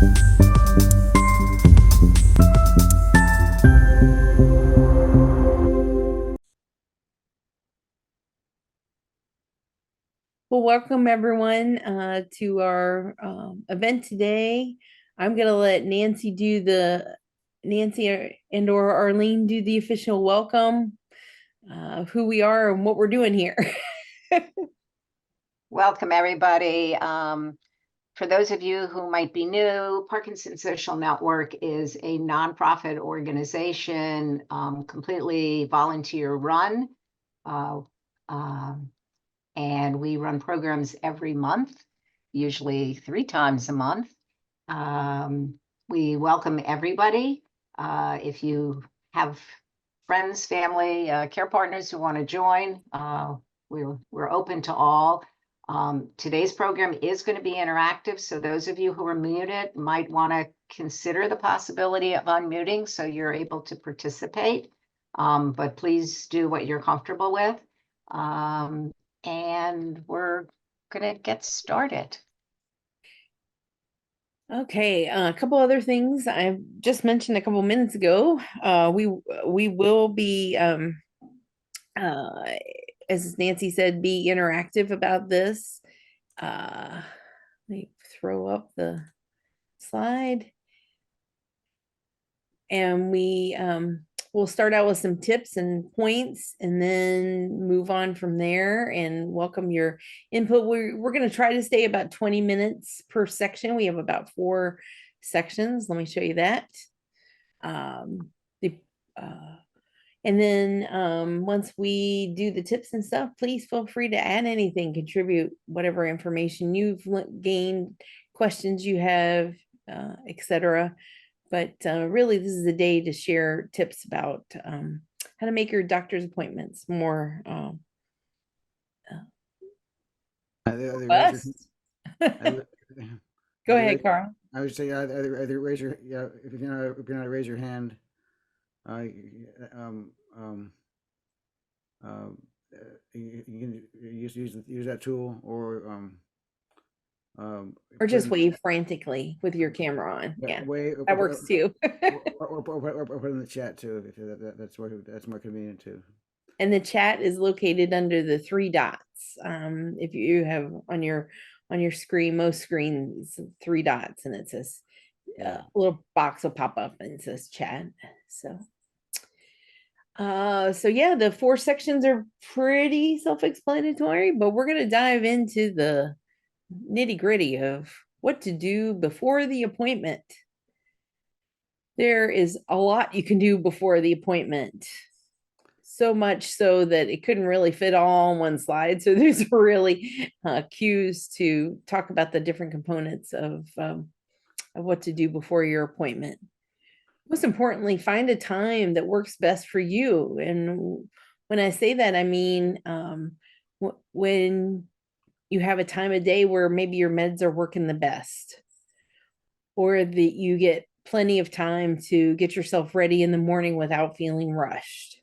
Well, welcome everyone to our event today. I'm going to let Nancy and or Arlene do the official welcome, who we are and what we're doing here. Welcome, everybody. For those of you who might be new, Parkinson Social Network is a nonprofit organization, completely volunteer run. And we run programs every month, usually 3 times a month. We welcome everybody. If you have friends, family, care partners who want to join, we're open to all. Today's program is going to be interactive, so those of you who are muted might want to consider the possibility of unmuting so you're able to participate, but please do what you're comfortable with. And we're going to get started. Okay, a couple other things I just mentioned a couple minutes ago. We will be, as Nancy said, be interactive about this. Let me throw up the slide. And we'll start out with some tips and points and then move on from there and welcome your input. We're going to try to stay about 20 minutes per section. We have about 4 sections. Let me show you that. And then once we do the tips and stuff, please feel free to add anything, contribute whatever information you've gained, questions you have, etc. But really, this is a day to share tips about how to make your doctor's appointments more robust. Go ahead, Carl. I would say either raise your if you're not raise your hand. You can use that tool or just wave frantically with your camera on. Yeah, that works too. or put in the chat too. That's more convenient too. And the chat is located under the 3 dots. If you have on your screen, most screens, 3 dots, and it says a little box will pop up and it says chat. So yeah, the 4 sections are pretty self-explanatory, but we're going to dive into the nitty-gritty of what to do before the appointment. There is a lot you can do before the appointment. So much so that it couldn't really fit all on one slide. So there's really cues to talk about the different components of what to do before your appointment. Most importantly, find a time that works best for you. And when I say that, I mean when you have a time of day where maybe your meds are working the best, or that you get plenty of time to get yourself ready in the morning without feeling rushed,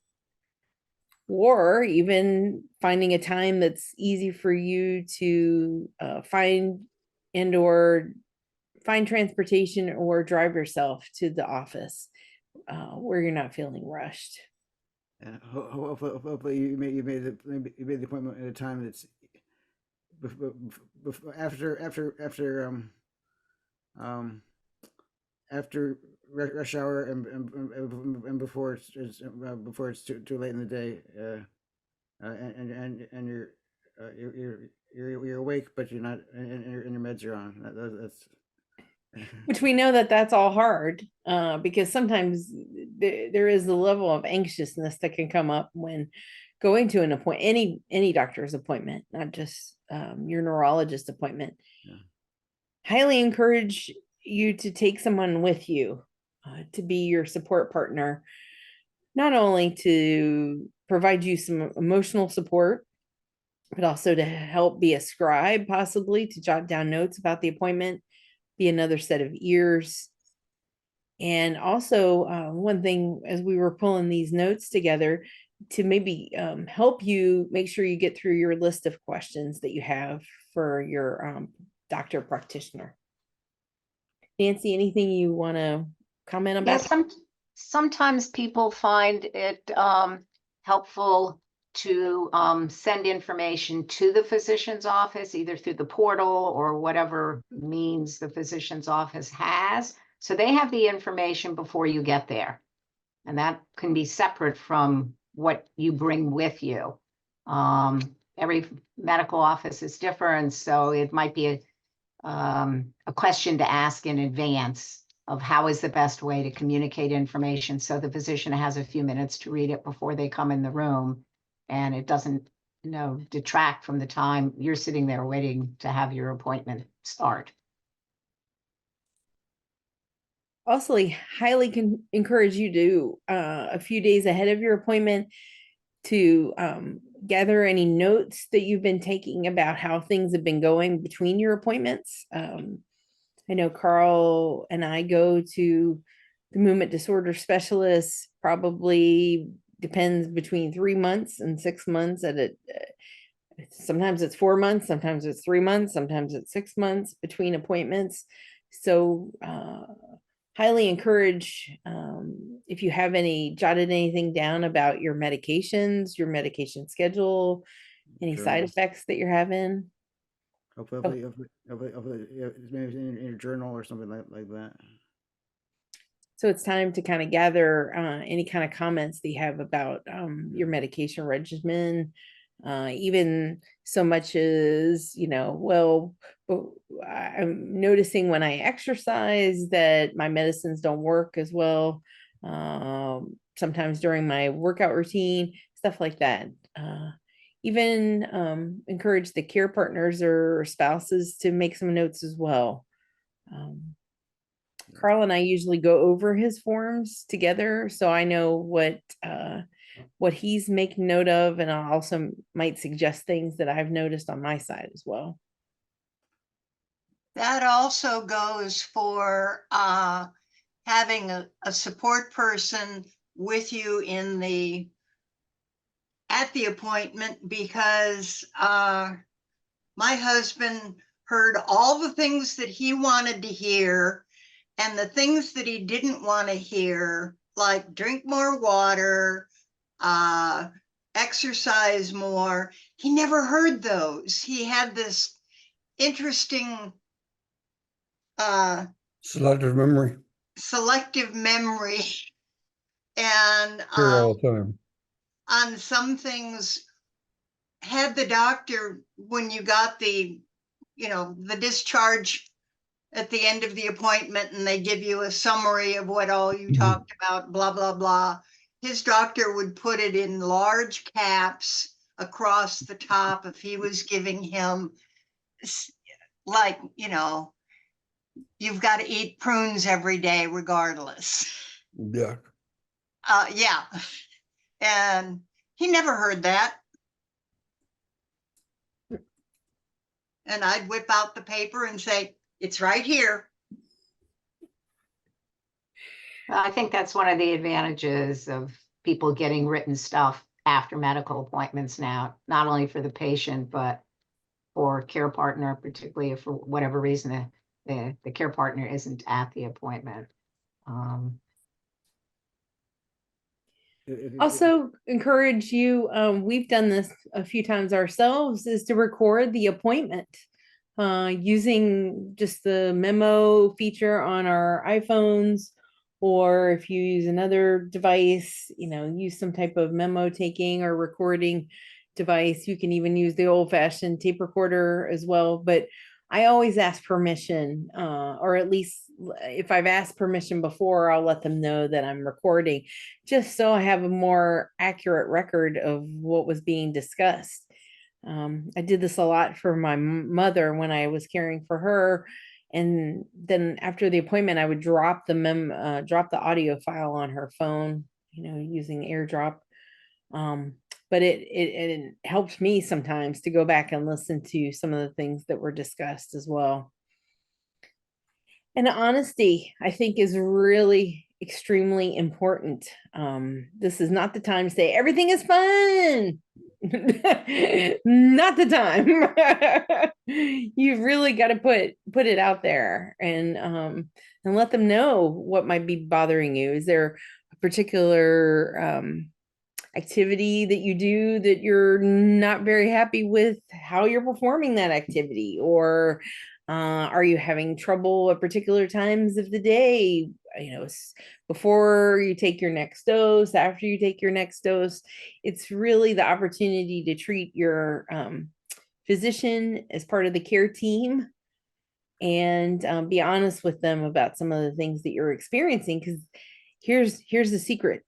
or even finding a time that's easy for you to find and or find transportation or drive yourself to the office where you're not feeling rushed. And hopefully you made the appointment at a time that's after rush hour and before it's too late in the day, and you're awake but you're not, and your meds are on. That's which we know that's all hard because sometimes there is the level of anxiousness that can come up when going to an appointment, any doctor's appointment, not just your neurologist appointment. Highly encourage you to take someone with you to be your support partner, not only to provide you some emotional support, but also to help be a scribe, possibly to jot down notes about the appointment, be another set of ears. And also one thing, as we were pulling these notes together, to maybe help you make sure you get through your list of questions that you have for your doctor practitioner. Nancy, anything you want to comment Yeah, about? sometimes people find it helpful to send information to the physician's office, either through the portal or whatever means the physician's office has. So they have the information before you get there. And that can be separate from what you bring with you. Every medical office is different, so it might be a question to ask in advance of how is the best way to communicate information so the physician has a few minutes to read it before they come in the room, and it doesn't, detract from the time you're sitting there waiting to have your appointment start. Also, I highly encourage you to a few days ahead of your appointment to gather any notes that you've been taking about how things have been going between your appointments. I know Carl and I go to the movement disorder specialist, probably depends between 3 months and 6 months at it. Sometimes it's 4 months, sometimes it's 3 months, sometimes it's 6 months between appointments. So highly encourage, if you have jotted anything down about your medications, your medication schedule, any side effects that you're having. Hopefully, yeah, it's maybe in your journal or something like that. So it's time to kind of gather any kind of comments that you have about your medication regimen, even so much as, well, I'm noticing when I exercise that my medicines don't work as well. Sometimes during my workout routine, stuff like that. Even encourage the care partners or spouses to make some notes as well. Carl and I usually go over his forms together, so I know what he's making note of, and I also might suggest things that I've noticed on my side as well. That also goes for having a support person with you at the appointment, because my husband heard all the things that he wanted to hear and the things that he didn't want to hear, like drink more water, exercise more. He never heard those. He had this interesting selective memory. And Here all the time. on some things, had the doctor, when you got the discharge at the end of the appointment and they give you a summary of what all you talked about, blah, blah, blah, his doctor would put it in large caps across the top if he was giving him, like, you've got to eat prunes every day regardless. Yeah. Yeah. And he never heard that. And I'd whip out the paper and say, it's right here. Well, I think that's one of the advantages of people getting written stuff after medical appointments now, not only for the patient, but for care partner, particularly if for whatever reason the care partner isn't at the appointment. Also encourage you, we've done this a few times ourselves, is to record the appointment using just the memo feature on our iPhones, or if you use another device, use some type of memo taking or recording device. You can even use the old-fashioned tape recorder as well, but I always ask permission, or at least if I've asked permission before, I'll let them know that I'm recording, just so I have a more accurate record of what was being discussed. I did this a lot for my mother when I was caring for her. And then after the appointment, I would drop the audio file on her phone, using AirDrop. But it helped me sometimes to go back and listen to some of the things that were discussed as well. And honesty, I think, is really extremely important. This is not the time to say everything is fun. not the time. You've really got to put it out there and let them know what might be bothering you. Is there a particular activity that you do that you're not very happy with how you're performing that activity? Or are you having trouble at particular times of the day, before you take your next dose, after you take your next dose? It's really the opportunity to treat your physician as part of the care team and be honest with them about some of the things that you're experiencing. Because here's the secret.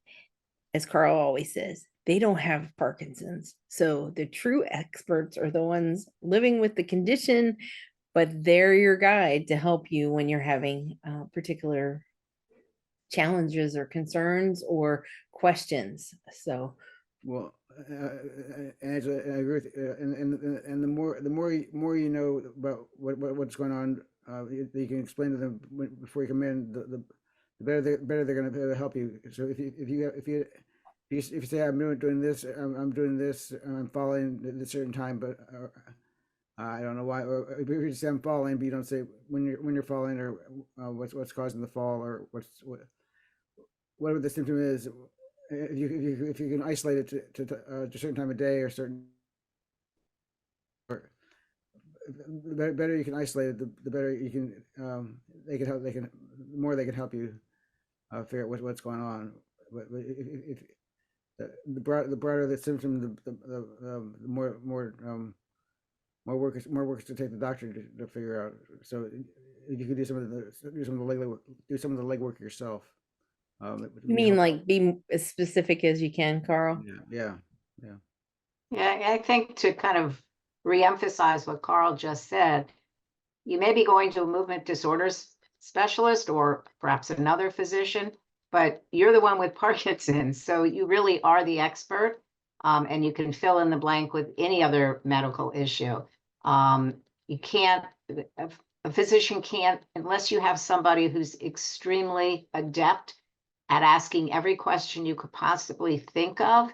As Carl always says, they don't have Parkinson's. So the true experts are the ones living with the condition, but they're your guide to help you when you're having particular challenges or concerns or questions. So, Well, Angela, I agree with and the more you know about what's going on, you can explain to them before you come in. The better they're going to help you. So if you say I'm doing this, I'm doing this, I'm following at a certain time, but I don't know why. Or if you say I'm falling, but you don't say when you're falling, or what's causing the fall, or whatever the symptom is. If you can isolate it to a certain time of day or certain, or the better you can isolate it, the better you can the more they can help you figure out what's going on. But if the broader the symptom, the more work to take the doctor to figure out. So if you could do some of the legwork yourself. you mean like be as specific as you can, Carl? Yeah. Yeah, I think to kind of reemphasize what Carl just said, you may be going to a movement disorders specialist or perhaps another physician, but you're the one with Parkinson's, so you really are the expert, and you can fill in the blank with any other medical issue. You can't, a physician can't, unless you have somebody who's extremely adept at asking every question you could possibly think of.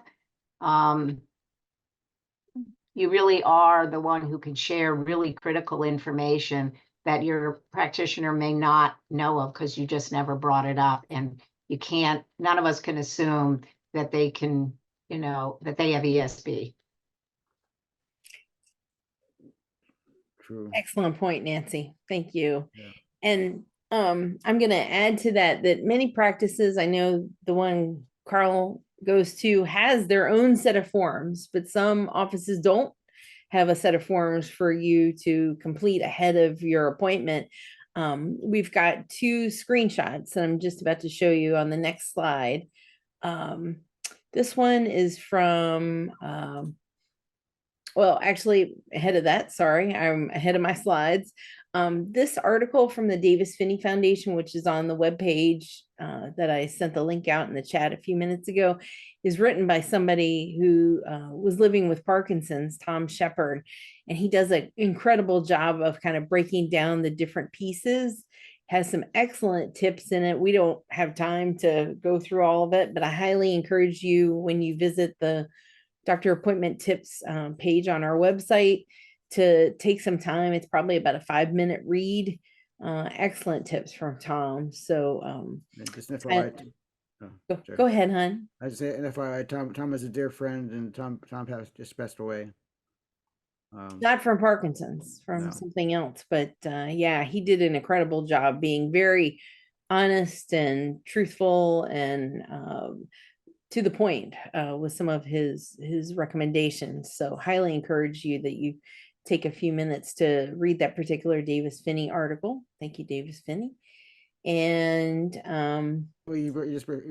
You really are the one who can share really critical information that your practitioner may not know of because you just never brought it up. And you can't, none of us can assume that they can, that they have ESB. True. Excellent point, Nancy. Thank you. Yeah. And I'm going to add to that many practices, I know the one Carl goes to has their own set of forms, but some offices don't have a set of forms for you to complete ahead of your appointment. We've got 2 screenshots that I'm just about to show you on the next slide. This one is from well, actually, ahead of that, sorry, I'm ahead of my slides. This article from the Davis Phinney Foundation, which is on the webpage that I sent the link out in the chat a few minutes ago, is written by somebody who was living with Parkinson's, Tom Shepard, and he does an incredible job of kind of breaking down the different pieces. Has some excellent tips in it. We don't have time to go through all of it, but I highly encourage you when you visit the doctor appointment tips page on our website to take some time. It's probably about a 5-minute read. Excellent tips from Tom. So Just an FYI, go ahead, hon. I just say an FYI, Tom is a dear friend, and Tom just passed away. Not from Parkinson's, from something else, but yeah, he did an incredible job being very honest and truthful and to the point with some of his recommendations. So highly encourage you that you take a few minutes to read that particular Davis Phinney article. Thank you, Davis Phinney. And well, you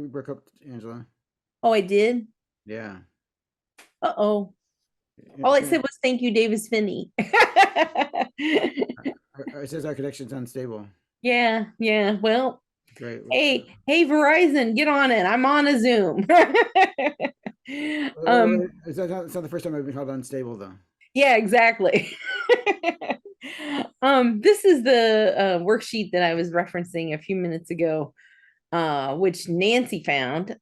broke up, Angela. Oh, I did? Yeah. Uh-oh. All I said was thank you, Davis Phinney. It says our connection's unstable. Yeah. Well, great. Hey, Verizon, get on it. I'm on a Zoom. It's not the first time I've been called unstable, though. Yeah, exactly. This is the worksheet that I was referencing a few minutes ago, which Nancy found.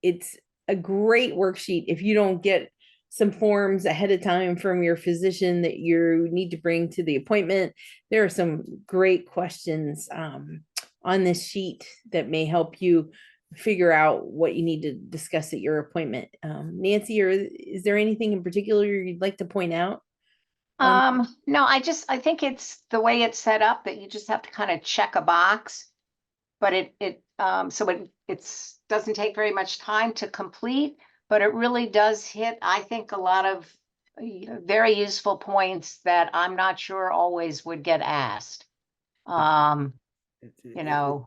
It's a great worksheet if you don't get some forms ahead of time from your physician that you need to bring to the appointment. There are some great questions on this sheet that may help you figure out what you need to discuss at your appointment. Nancy, or is there anything in particular you'd like to point out? No, I think it's the way it's set up that you just have to kind of check a box, but it doesn't take very much time to complete, but it really does hit, I think, a lot of very useful points that I'm not sure always would get asked. You know,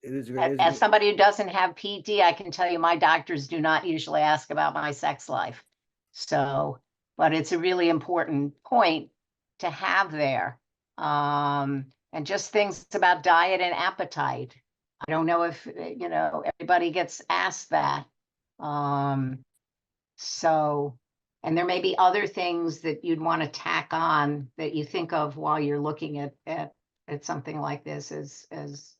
It is great. as somebody who doesn't have PD, I can tell you my doctors do not usually ask about my sex life. So, but it's a really important point to have there. And just things about diet and appetite. I don't know if, everybody gets asked that. So, and there may be other things that you'd want to tack on that you think of while you're looking at something like this as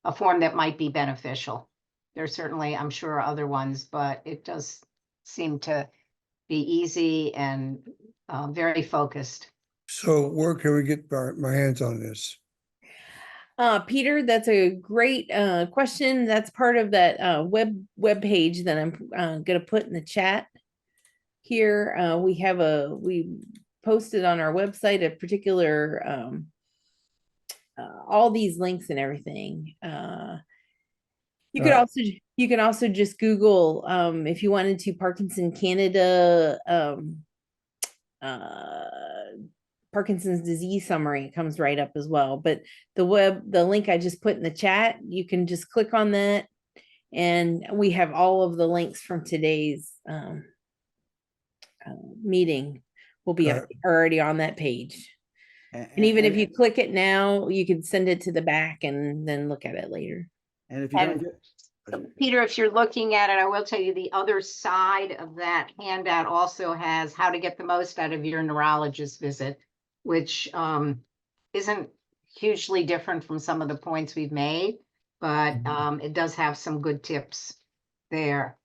a form that might be beneficial. There's certainly, I'm sure, other ones, but it does seem to be easy and very focused. So where can we get my hands on this? Peter, that's a great question. That's part of that web page that I'm going to put in the chat here. We posted on our website a particular all these links and everything. You can also just Google if you wanted to Parkinson Canada Parkinson's disease summary. It comes right up as well. But the link I just put in the chat, you can just click on that, and we have all of the links from today's meeting will be already on that page. And even if you click it now, you can send it to the back and then look at it later. And if you don't get, Peter, if you're looking at it, I will tell you the other side of that handout also has how to get the most out of your neurologist visit, which isn't hugely different from some of the points we've made, but it does have some good tips there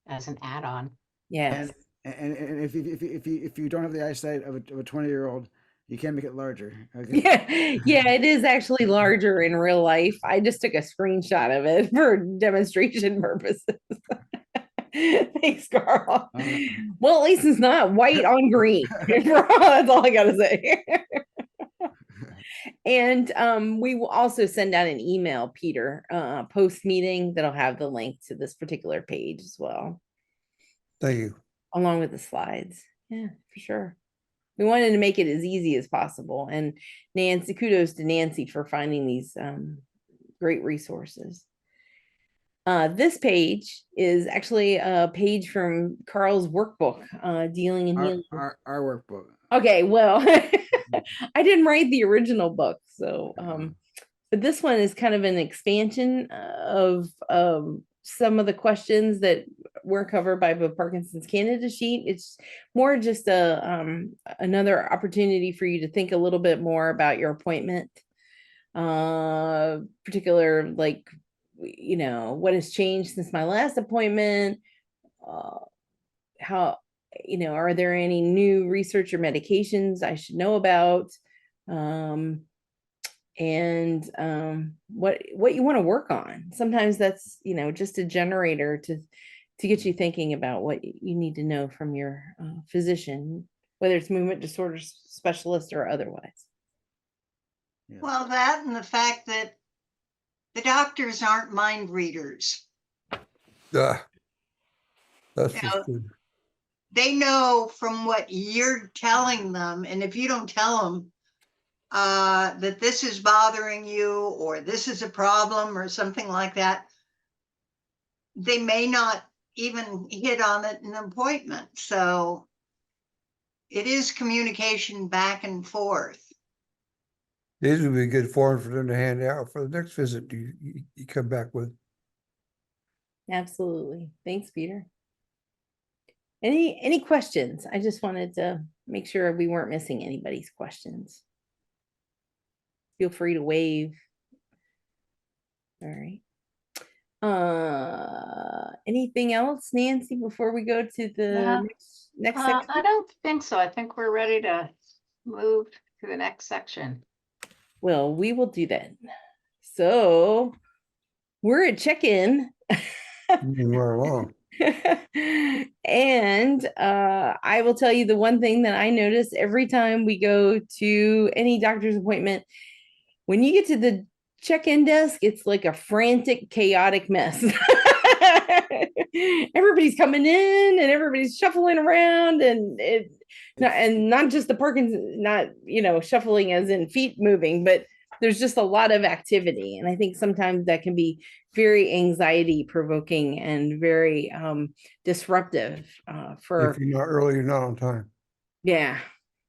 as an add-on. Yes. and if you don't have the eyesight of a 20-year-old, you can make it larger. Okay? Yeah, it is actually larger in real life. I just took a screenshot of it for demonstration purposes. Thanks, Carl. Well, at least it's not white on green. That's all I gotta say. And we will also send out an email, Peter, post meeting that'll have the link to this particular page as well. Thank you. Along with the slides. Yeah, for sure. We wanted to make it as easy as possible. And Nancy, kudos to Nancy for finding these great resources. This page is actually a page from Carl's workbook, Dealing and Healing. Our workbook. Okay, well, I didn't write the original book, so but this one is kind of an expansion of some of the questions that were covered by the Parkinson's Canada sheet. It's more just another opportunity for you to think a little bit more about your appointment, particular, like, what has changed since my last appointment, how, are there any new research or medications I should know about? And what you want to work on. Sometimes that's, just a generator to get you thinking about what you need to know from your physician, whether it's movement disorder specialist or otherwise. Yeah. Well, that and the fact that the doctors aren't mind readers. That's You just know, good. They know from what you're telling them, and if you don't tell them that this is bothering you or this is a problem or something like that, they may not even hit on it in an appointment. So it is communication back and forth. These would be a good form for them to hand out for the next visit you come back with. Absolutely. Thanks, Peter. Any questions? I just wanted to make sure we weren't missing anybody's questions. Feel free to wave. All right. Anything else, Nancy, before we go to the No, next section? I don't think so. I think we're ready to move to the next section. Well, we will do that. So we're at check-in. Moving right along. And I will tell you the one thing that I notice every time we go to any doctor's appointment, when you get to the check-in desk, it's like a frantic, chaotic mess. Everybody's coming in and everybody's shuffling around, and not just the Parkinson, not shuffling as in feet moving, but there's just a lot of activity. And I think sometimes that can be very anxiety provoking and very disruptive for, If you're not early, you're not on time. yeah,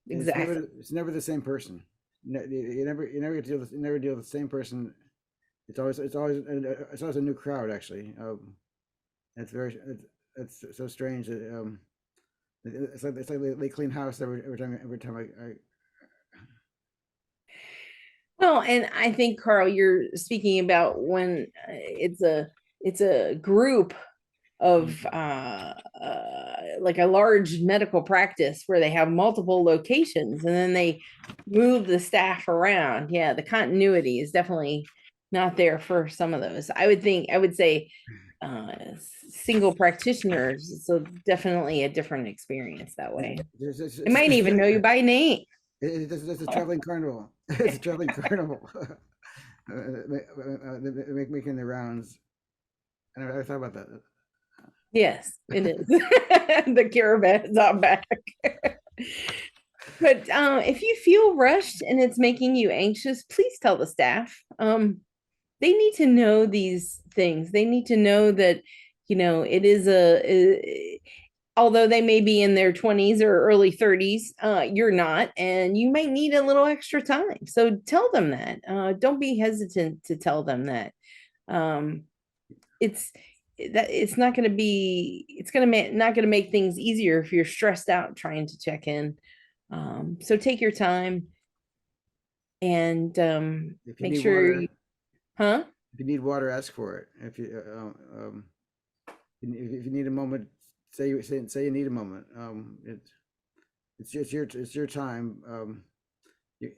And exactly. It's never the same person. You never get to deal with, you never deal with the same person. It's always a new crowd, actually. It's so strange that it's like they clean house every time I Well, and I think, Carl, you're speaking about when it's a group of like a large medical practice where they have multiple locations and then they move the staff around. Yeah, the continuity is definitely not there for some of those. I would say single practitioners, so definitely a different experience that way. They might even know you by name. It's a traveling carnival. It's a traveling carnival. Making the rounds. And I thought about that. Yes, it is. The caravan's on back. But if you feel rushed and it's making you anxious, please tell the staff. They need to know these things. They need to know that, it is although they may be in their 20s or early 30s, you're not, and you might need a little extra time. So tell them that. Don't be hesitant to tell them that. It's not going to be, not going to make things easier if you're stressed out trying to check in. So take your time and make sure huh? If you need water, ask for it. If you need a moment, say you need a moment. It's your time. There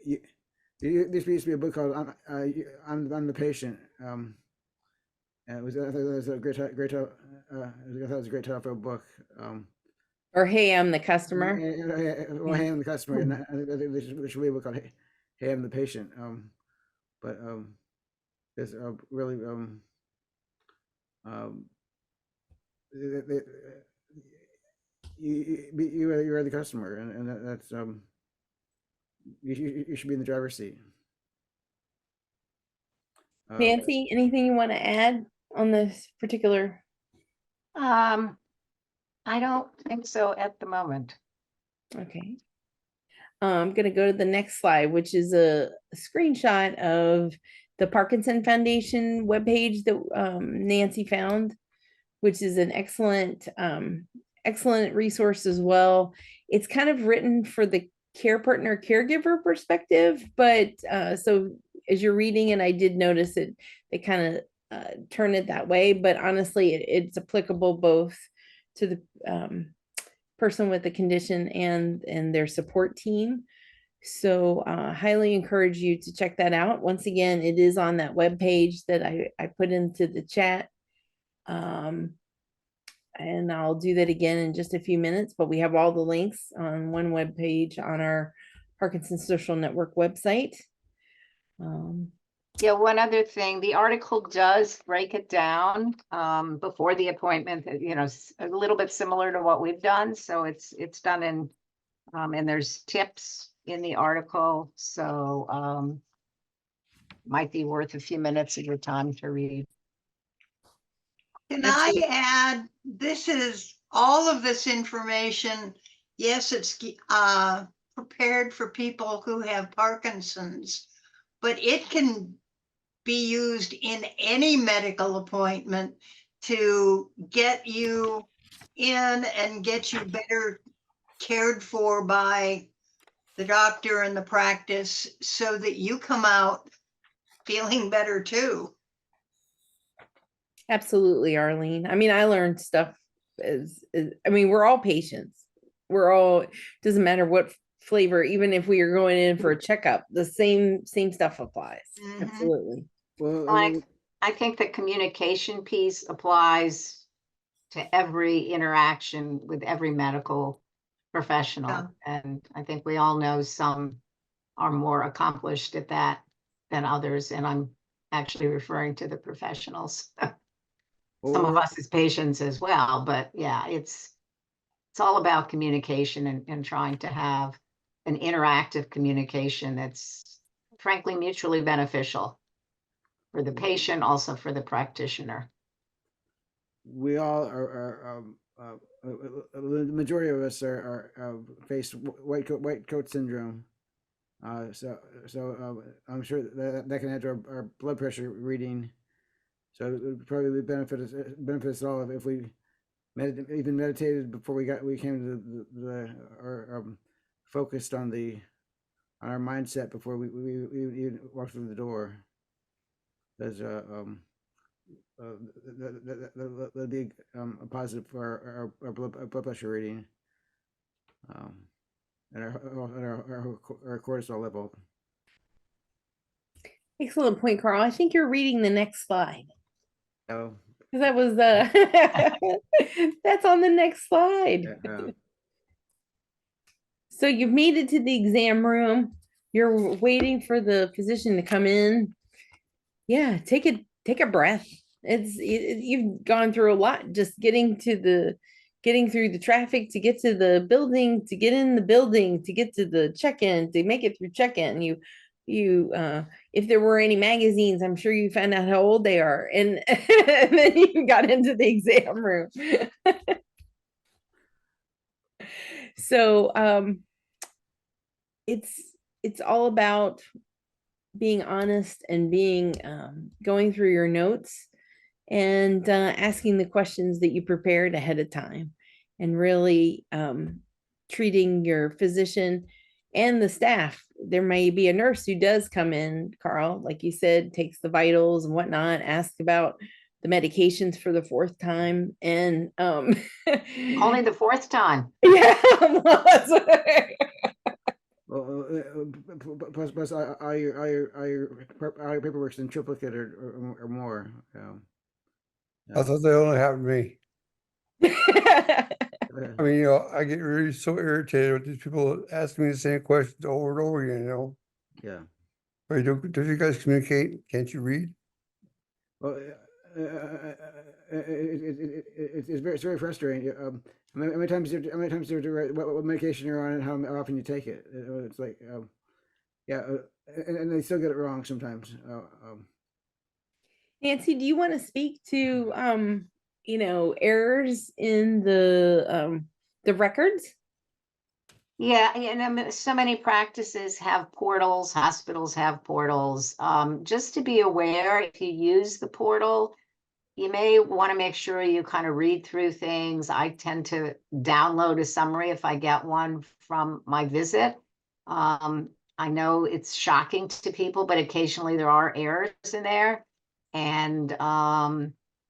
used to be a book called "I'm the Patient." And I thought it was a great title. I thought it was a great title for a book. Or hey, I'm the customer. Well, hey, I'm the customer, and I think there should be a book called "Hey, I'm the Patient." But there's really you are the customer, and that's you should be in the driver's seat. Nancy, anything you want to add on this particular? I don't think so at the moment. Okay. I'm going to go to the next slide, which is a screenshot of the Parkinson Foundation webpage that Nancy found, which is an excellent resource as well. It's kind of written for the care partner caregiver perspective, but so as you're reading, and I did notice it, they kind of turn it that way, but honestly, it's applicable both to the person with the condition and their support team. So highly encourage you to check that out. Once again, it is on that web page that I put into the chat. And I'll do that again in just a few minutes, but we have all the links on one web page on our Parkinson Social Network website. Yeah, one other thing, the article does break it down before the appointment, a little bit similar to what we've done. So it's done in, and there's tips in the article. So might be worth a few minutes of your time to read. Can I add, this is all of this information. Yes, it's prepared for people who have Parkinson's, but it can be used in any medical appointment to get you in and get you better cared for by the doctor and the practice so that you come out feeling better too. Absolutely, Arlene. I mean, I learned stuff I mean, we're all patients. We're all, doesn't matter what flavor, even if we are going in for a checkup, the same stuff applies. Mhm. Absolutely. Well, I think the communication piece applies to every interaction with every medical professional. And I think we all know some are more accomplished at that than others. And I'm actually referring to the professionals. Some of well, us as patients as well, but yeah, it's all about communication and trying to have an interactive communication that's frankly mutually beneficial for the patient, also for the practitioner. we all the majority of us face white coat syndrome. So I'm sure that can add to our blood pressure reading. So it would probably benefit us all if we even meditated before we came to or focused on our mindset before we even walked through the door. There's that'd be a positive for our blood pressure reading, and our cortisol level. Excellent point, Carl. I think you're reading the next slide. Oh, Because that was that's on the next slide. So you've made it to the exam room. You're waiting for the physician to come in. Yeah, take a breath. You've gone through a lot just getting through the traffic to get to the building, to get in the building, to get to the check-in, to make it through check-in. You if there were any magazines, I'm sure you found out how old they are, and, and then you got into the exam room. So it's all about being honest and being going through your notes and asking the questions that you prepared ahead of time, and really treating your physician and the staff. There may be a nurse who does come in, Carl, like you said, takes the vitals and whatnot, ask about the medications for the fourth time, and Only the fourth time. yeah. Well, plus all your paperwork's in triplicate or more. I thought they only happened to me. I mean, I get really so irritated with these people asking me the same questions over and over again, Yeah. Wait, do you guys communicate? Can't you read? Well, it's very frustrating. How many times do you have to write what medication you're on and how often you take it? It's like, yeah, and they still get it wrong sometimes. Nancy, do you want to speak to errors in the records? Yeah, and so many practices have portals, hospitals have portals. Just to be aware, if you use the portal, you may want to make sure you kind of read through things. I tend to download a summary if I get one from my visit. I know it's shocking to people, but occasionally there are errors in there. And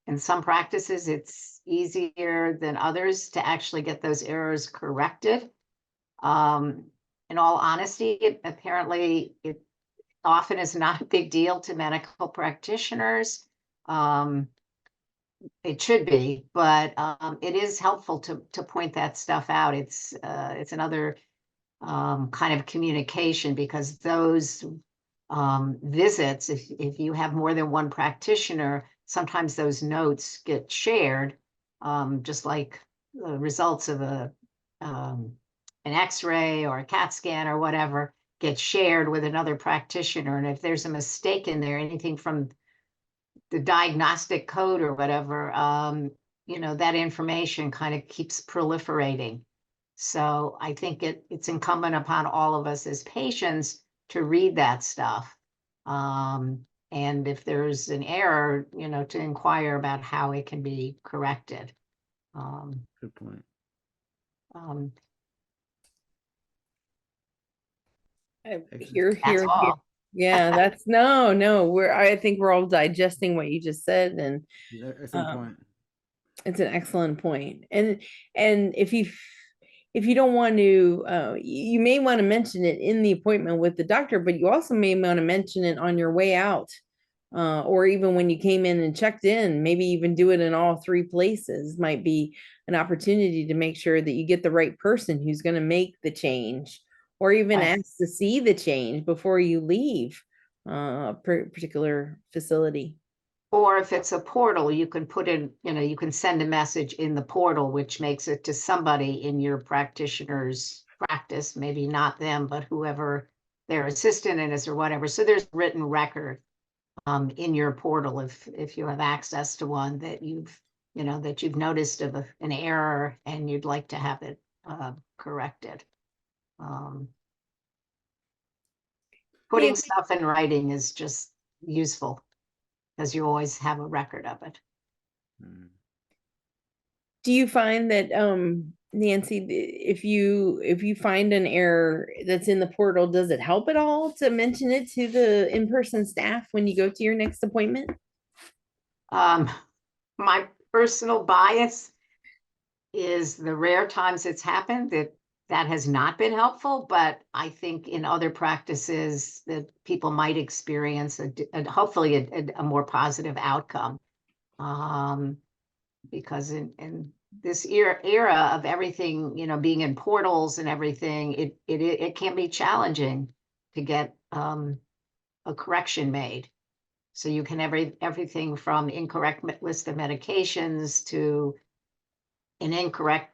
in some practices, it's easier than others to actually get those errors corrected. In all honesty, apparently it often is not a big deal to medical practitioners. It should be, but it is helpful to point that stuff out. It's another kind of communication, because those visits, if you have more than one practitioner, sometimes those notes get shared, just like the results of an X-ray or a CAT scan or whatever get shared with another practitioner. And if there's a mistake in there, anything from the diagnostic code or whatever, that information kind of keeps proliferating. So I think it's incumbent upon all of us as patients to read that stuff. And if there's an error, to inquire about how it can be corrected. Good point. Here. That's all. Yeah, that's no, I think we're all digesting what you just said, and Excellent um, point. it's an excellent point. And if you don't want to, you may want to mention it in the appointment with the doctor, but you also may want to mention it on your way out, or even when you came in and checked in. Maybe even do it in all three places. Might be an opportunity to make sure that you get the right person who's going to make the change, or even Right. ask to see the change before you leave a particular facility. Or if it's a portal, you can put in, you can send a message in the portal, which makes it to somebody in your practitioner's practice, maybe not them, but whoever their assistant is or whatever. So there's written record in your portal if you have access to one that you've noticed of an error and you'd like to have it corrected. Putting Nancy, stuff in writing is just useful because you always have a record of it. Mm. do you find that Nancy, if you find an error that's in the portal, does it help at all to mention it to the in-person staff when you go to your next appointment? My personal bias is the rare times it's happened that has not been helpful, but I think in other practices that people might experience hopefully a more positive outcome. Because in this era of everything, being in portals and everything, it can be challenging to get a correction made. So you can everything from incorrect list of medications to an incorrect,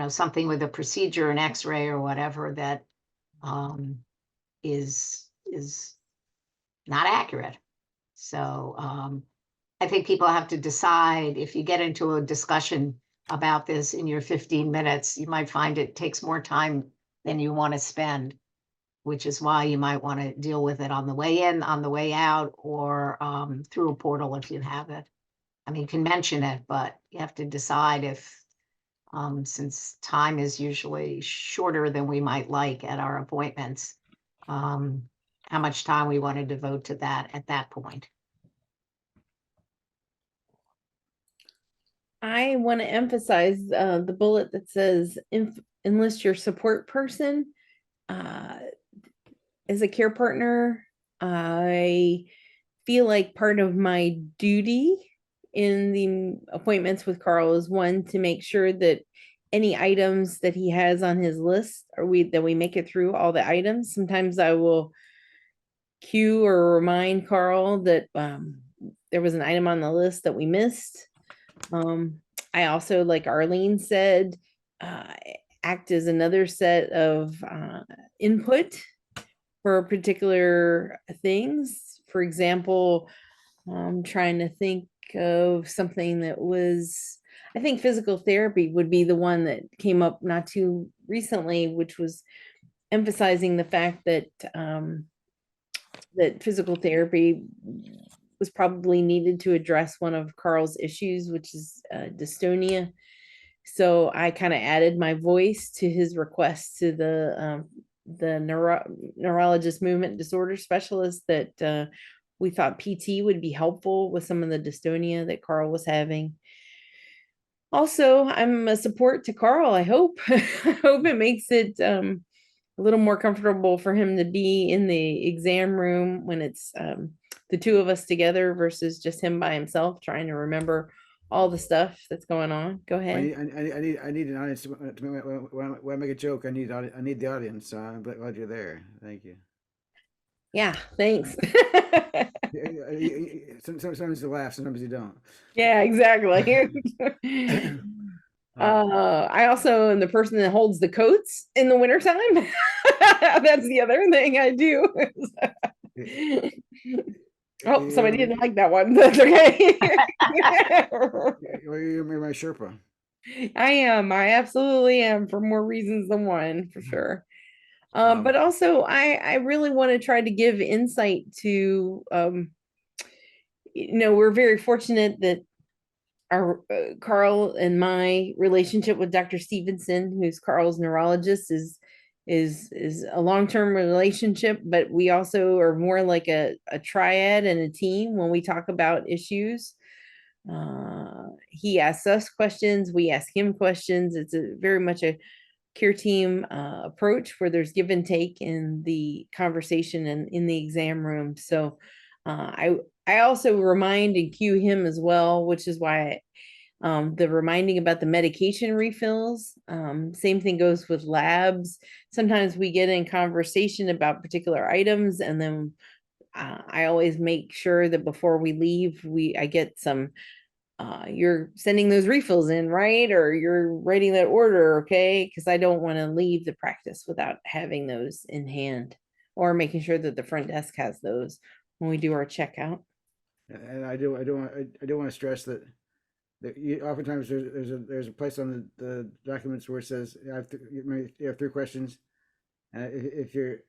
something with a procedure, an X-ray or whatever that is not accurate. So I think people have to decide. If you get into a discussion about this in your 15 minutes, you might find it takes more time than you want to spend, which is why you might want to deal with it on the way in, on the way out, or through a portal if you have it. I mean, you can mention it, but you have to decide if, since time is usually shorter than we might like at our appointments, how much time we want to devote to that at that point. I want to emphasize the bullet that says enlist your support person. As a care partner, I feel like part of my duty in the appointments with Carl is, one, to make sure that any items that he has on his list, that we make it through all the items. Sometimes I will cue or remind Carl that there was an item on the list that we missed. I also, like Arlene said, act as another set of input for particular things. For example, I'm trying to think of something that was, I think physical therapy would be the one that came up not too recently, which was emphasizing the fact that that physical therapy was probably needed to address one of Carl's issues, which is dystonia. So I kind of added my voice to his request to the neurologist movement disorder specialist that we thought PT would be helpful with some of the dystonia that Carl was having. Also, I'm a support to Carl. I hope I hope it makes it a little more comfortable for him to be in the exam room when it's the two of us together versus just him by himself trying to remember all the stuff that's going on. Go I ahead. need an audience when I make a joke. I need the audience. So I'm glad you're there. Thank you. Yeah, thanks. Sometimes you laugh, sometimes you don't. Yeah, exactly. I also am the person that holds the coats in the wintertime. That's the other thing I do. Oh, somebody didn't like that one. That's okay. You're my Sherpa. I am. I absolutely am, for more reasons than one, for sure. Um, But also, I really want to try to give insight to, we're very fortunate that our Carl and my relationship with Dr. Stevenson, who's Carl's neurologist, is is a long-term relationship, but we also are more like a triad and a team when we talk about issues. He asks us questions, we ask him questions. It's a very much a care team approach where there's give and take in the conversation and in the exam room. So I also remind and cue him as well, which is why the reminding about the medication refills. Same thing goes with labs. Sometimes we get in conversation about particular items, and then I always make sure that before we leave, I get some you're sending those refills in, right? Or you're writing that order, okay? Because I don't want to leave the practice without having those in hand, or making sure that the front desk has those when we do our checkout. And I do want to stress that oftentimes there's a place on the documents where it says you have 3 questions, and if your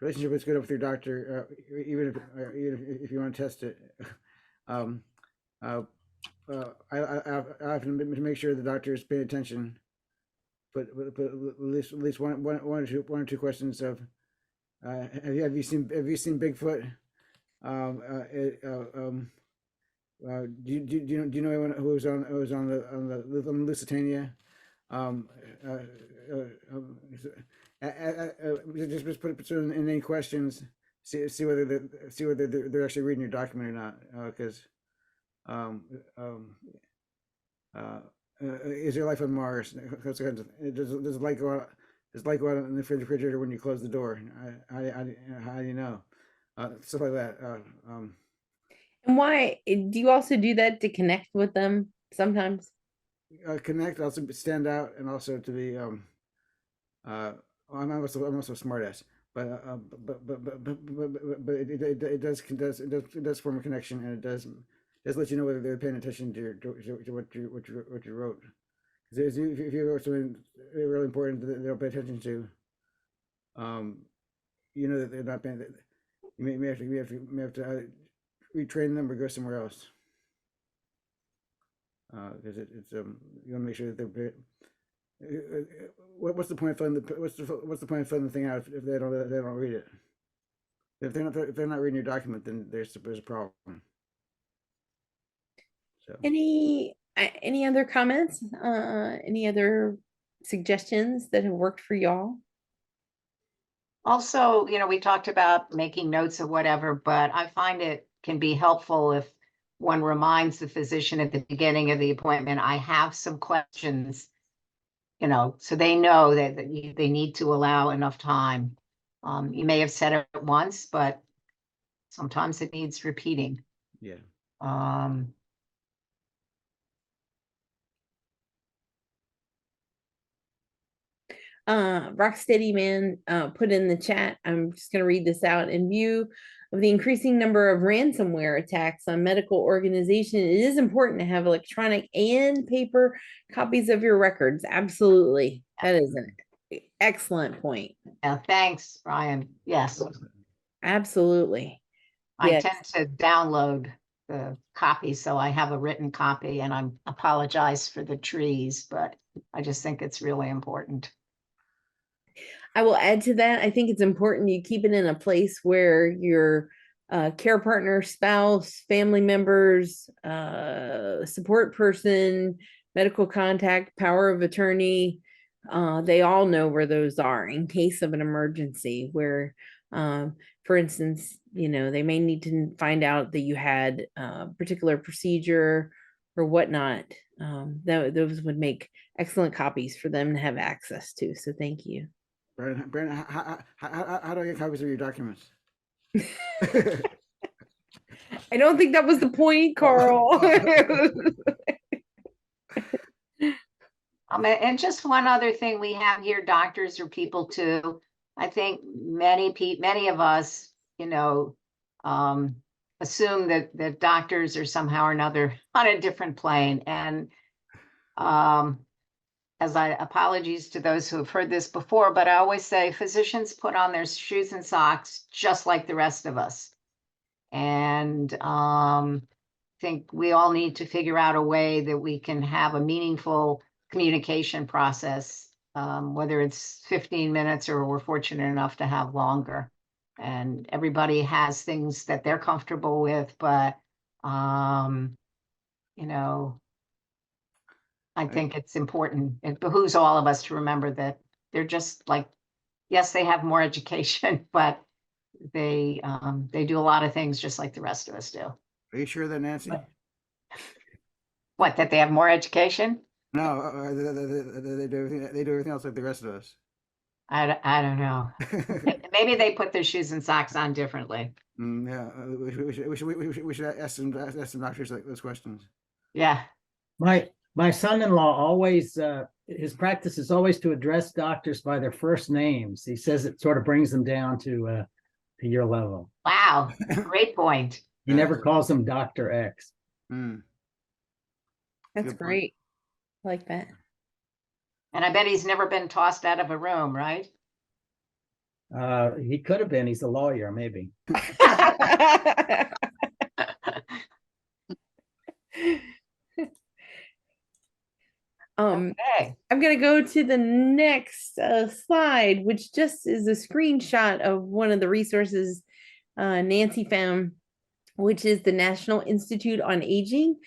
relationship is good with your doctor, even if you want to test it, I have to make sure the doctor is paying attention. But at least one or two questions of have you seen Bigfoot? Do you know anyone who was on the Lusitania? Just put it in any questions. See whether they're actually reading your document or not. Because is there life on Mars? Does light go out? Does light go out in the refrigerator when you close the door? How do you know? Stuff like that. And why do you also do that to connect with them sometimes? Connect, also stand out, and also to be. I'm also a smartass, but it does form a connection, and it does let you know whether they're paying attention to what you wrote. Because if you wrote something really important that they don't pay attention to, you know that they're not paying. You may have to retrain them or go somewhere else. Because it's you want to make sure that they're. What's the point of filling the thing out if they don't read it? If they're not reading your document, then there's a problem. So Any other comments? Any other suggestions that have worked for y'all? Also, we talked about making notes of whatever, but I find it can be helpful if one reminds the physician at the beginning of the appointment, I have some questions, so they know that they need to allow enough time. You may have said it once, but sometimes it needs repeating. yeah. Rocksteady Man put in the chat. I'm just going to read this out. In view of the increasing number of ransomware attacks on medical organizations, it is important to have electronic and paper copies of your records. Absolutely. That is an excellent point. Yeah, thanks, Brian. Yes. Absolutely. I Yes. tend to download the copy, so I have a written copy, and I apologize for the trees, but I just think it's really important. I will add to that. I think it's important you keep it in a place where your care partner, spouse, family members, support person, medical contact, power of attorney, they all know where those are in case of an emergency where, for instance, they may need to find out that you had a particular procedure or whatnot. Those would make excellent copies for them to have access to. So thank you. Brandon, how do I get copies of your documents? I don't think that was the point, Carl. And just one other thing we have here, doctors are people too. I think many of us, assume that doctors are somehow or another on a different plane. And apologies to those who have heard this before, but I always say physicians put on their shoes and socks just like the rest of us. And I think we all need to figure out a way that we can have a meaningful communication process whether it's 15 minutes or we're fortunate enough to have longer. And everybody has things that they're comfortable with, but, you know, I think it's important. It behooves all of us to remember that they're just like, yes, they have more education, but they do a lot of things just like the rest of us do. Are you sure of that, Nancy? What, that they have more education? No, they do everything. They do everything else like the rest of us. I don't know. Maybe they put their shoes and socks on differently. Yeah, we should ask some doctors like those questions. Yeah. My son-in-law always his practice is always to address doctors by their first names. He says it sort of brings them down to your level. Wow. Great point. He never calls them Dr. X. Mm. That's Good point. great. I like that. And I bet he's never been tossed out of a room, right? He could have been. He's a lawyer, maybe. Okay. I'm going to go to the next slide, which just is a screenshot of one of the resources Nancy found, which is the National Institute on Aging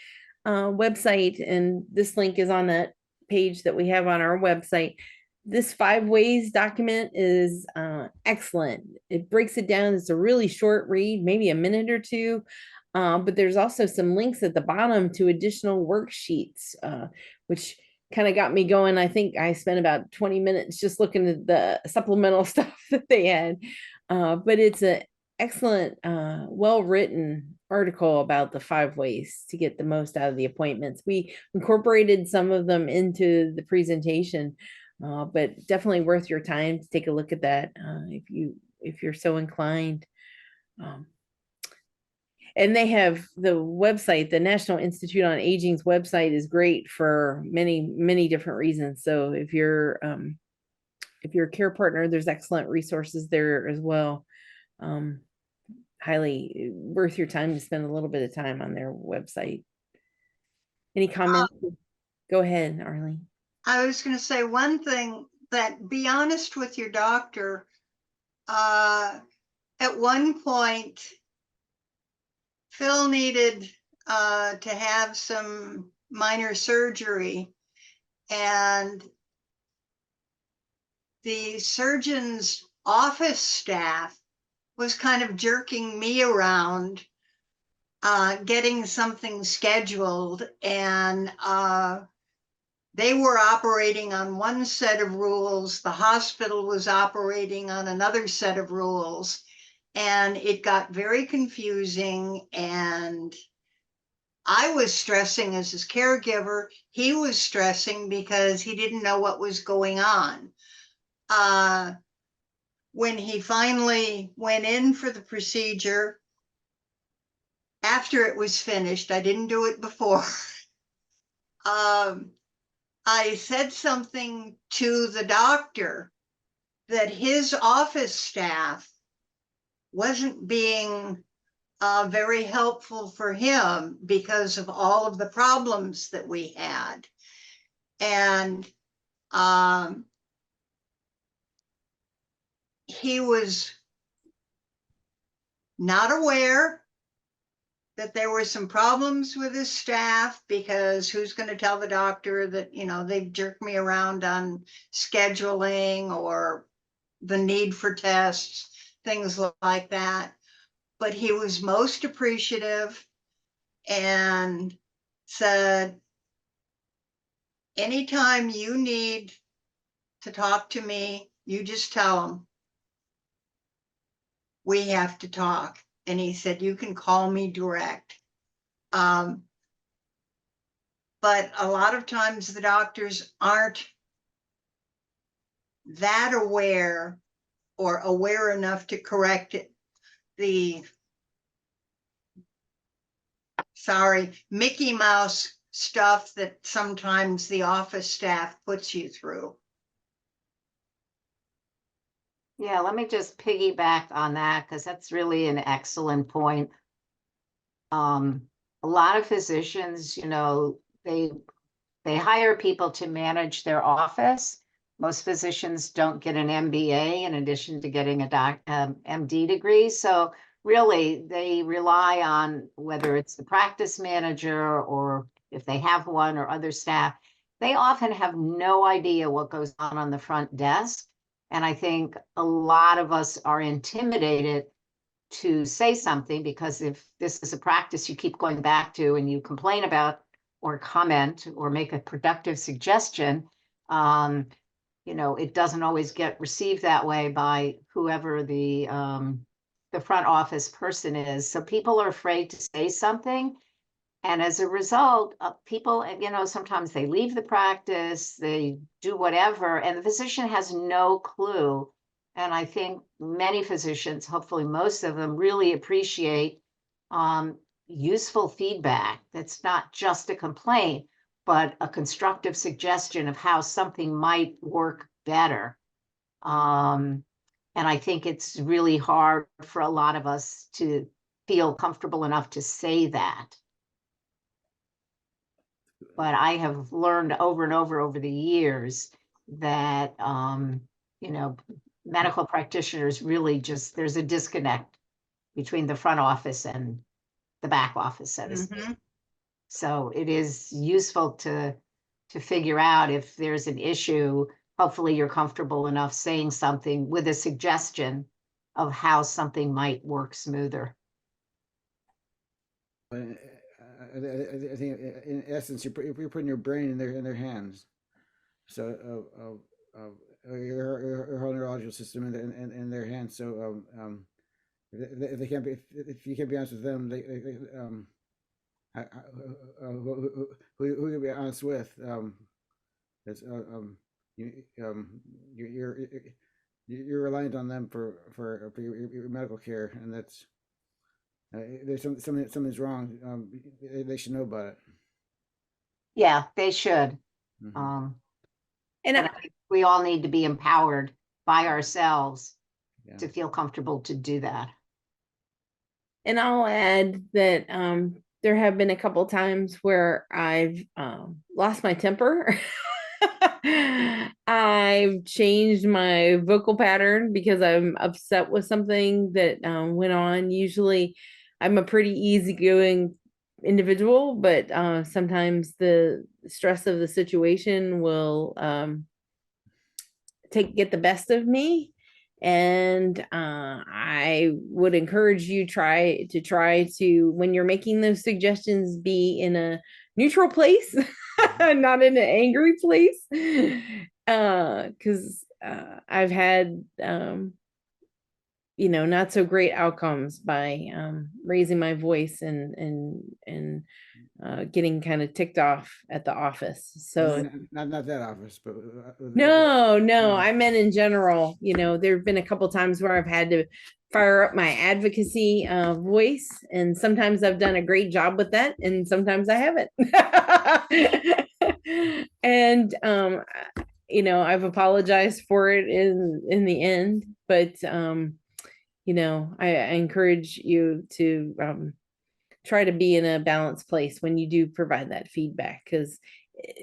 website. And this link is on that page that we have on our website. This 5 ways document is excellent. It breaks it down. It's a really short read, maybe a minute or two. But there's also some links at the bottom to additional worksheets, which kind of got me going. I think I spent about 20 minutes just looking at the supplemental stuff that they had. But it's an excellent, well-written article about the 5 ways to get the most out of the appointments. We incorporated some of them into the presentation, but definitely worth your time to take a look at that if you're so inclined. And they have the website, the National Institute on Aging's website is great for many different reasons. So if you're a care partner, there's excellent resources there as well. Highly worth your time to spend a little bit of time on their website. Any comments? Go ahead, Arlene. I was going to say one thing, that be honest with your doctor. At one point, Phil needed to have some minor surgery, and the surgeon's office staff was kind of jerking me around, getting something scheduled, and they were operating on one set of rules. The hospital was operating on another set of rules. And it got very confusing, and I was stressing as his caregiver. He was stressing because he didn't know what was going on. When he finally went in for the procedure, after it was finished, I didn't do it before. I said something to the doctor that his office staff wasn't being very helpful for him because of all of the problems that we had. And he was not aware that there were some problems with his staff, because who's going to tell the doctor that, they've jerked me around on scheduling or the need for tests, things like that. But he was most appreciative and said, anytime you need to talk to me, you just tell him we have to talk. And he said, you can call me direct. But a lot of times the doctors aren't that aware or aware enough to correct it. The Mickey Mouse stuff that sometimes the office staff puts you through. Yeah, let me just piggyback on that, because that's really an excellent point. A lot of physicians, they hire people to manage their office, Most physicians don't get an MBA in addition to getting a MD degree. So really, they rely on whether it's the practice manager or if they have one or other staff. They often have no idea what goes on the front desk. And I think a lot of us are intimidated to say something, because if this is a practice you keep going back to and you complain about or comment or make a productive suggestion, it doesn't always get received that way by whoever the front office person is. So people are afraid to say something. And as a result, people, sometimes they leave the practice, they do whatever, and the physician has no clue. And I think many physicians, hopefully most of them, really appreciate useful feedback. That's not just a complaint, but a constructive suggestion of how something might work better. And I think it's really hard for a lot of us to feel comfortable enough to say that. But I have learned over and over the years that, medical practitioners really there's a disconnect between the front office and the back office, so to speak. So it is useful to figure out if there's an issue. Hopefully you're comfortable enough saying something with a suggestion of how something might work smoother. I think in essence you're putting your brain in their hands. So your whole neurological system in their hands. So if they can't be, if you can't be honest with them, who you be honest with? It's, you're reliant on them for your medical care, and that's there's something's wrong. They should know about it. Yeah, they should. Mhm. And And I think we all need to be empowered by ourselves Yeah. to feel comfortable to do that. And I'll add that there have been a couple times where I've lost my temper. I've changed my vocal pattern because I'm upset with something that went on. Usually I'm a pretty easygoing individual, but sometimes the stress of the situation will get the best of me. And I would encourage you try to, when you're making those suggestions, be in a neutral place, not in an angry place. Because I've had not so great outcomes by raising my voice and getting kind of ticked off at the office. So not that office, but no, I meant in general. There have been a couple times where I've had to fire up my advocacy voice, and sometimes I've done a great job with that, and sometimes I haven't. And I've apologized for it in the end, but I encourage you to try to be in a balanced place when you do provide that feedback, because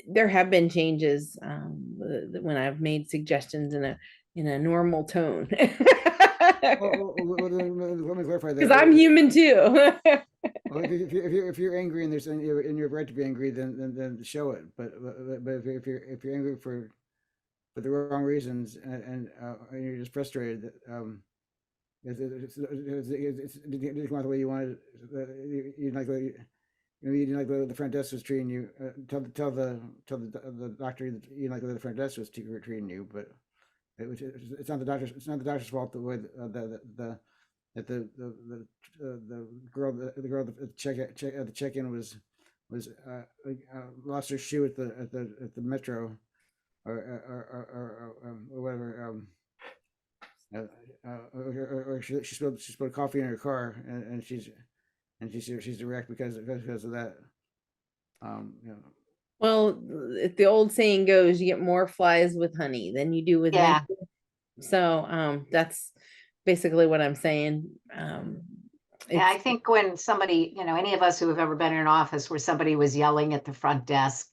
there have been changes when I've made suggestions in a normal tone. Let me clarify that. Because I'm human too. Well, if you're angry and you're right to be angry, then show it. But if you're angry for the wrong reasons and you're just frustrated, it's not the way you wanted. You like you didn't like the front desk was treating you. Tell the doctor you didn't like the front desk was treating you, but it's not the doctor's. It's not the doctor's fault the way the girl at the check-in was lost her shoe at the metro or whatever. Or she spilled coffee in her car, and she's direct because of that. Well, the old saying goes, you get more flies with honey than you do with Yeah. honey. So that's basically what I'm saying. Yeah, I think when somebody, any of us who have ever been in an office where somebody was yelling at the front desk,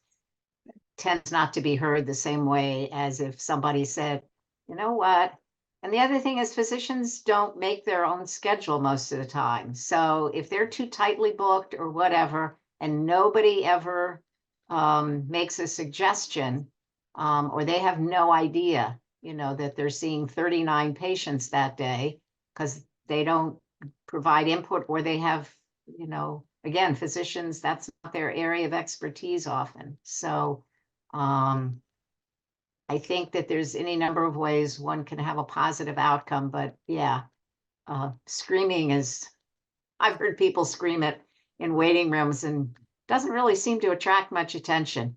tends not to be heard the same way as if somebody said, you know what? And the other thing is physicians don't make their own schedule most of the time. So if they're too tightly booked or whatever, and nobody ever makes a suggestion, or they have no idea, that they're seeing 39 patients that day because they don't provide input, or they have, again, physicians, that's not their area of expertise often. So I think that there's any number of ways one can have a positive outcome, but yeah, screaming is, I've heard people scream it in waiting rooms and doesn't really seem to attract much attention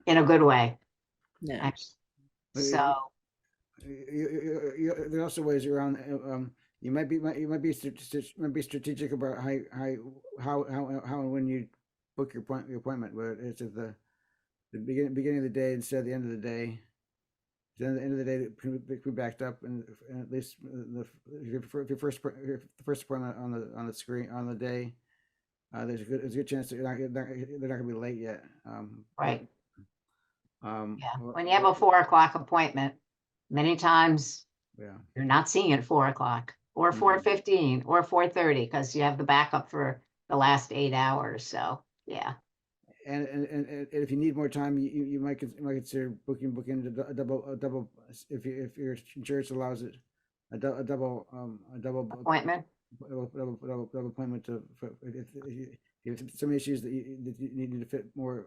in a good way. No. But So, there are also ways around. You might be strategic about how and when you book your appointment. Where it's at the beginning of the day instead of the end of the day. Then at the end of the day, it can be backed up, and at least your first appointment on the screen on the day, there's a good chance that they're not gonna be late yet. right. Yeah. When you have a 4 o'clock appointment, many times Yeah. you're not seeing at 4 o'clock or 4:15 or 4:30 because you have the backup for the last 8 hours. So, yeah. And if you need more time, you might consider booking a double if your insurance allows it, a double Appointment. double appointment if you have some issues that you need to fit more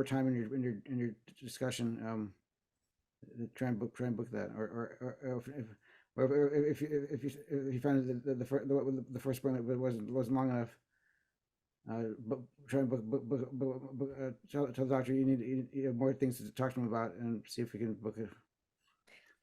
time in your discussion. Try and book that, or if you find that the first appointment wasn't long enough. But try and tell the doctor you have more things to talk to him about, and see if we can book it.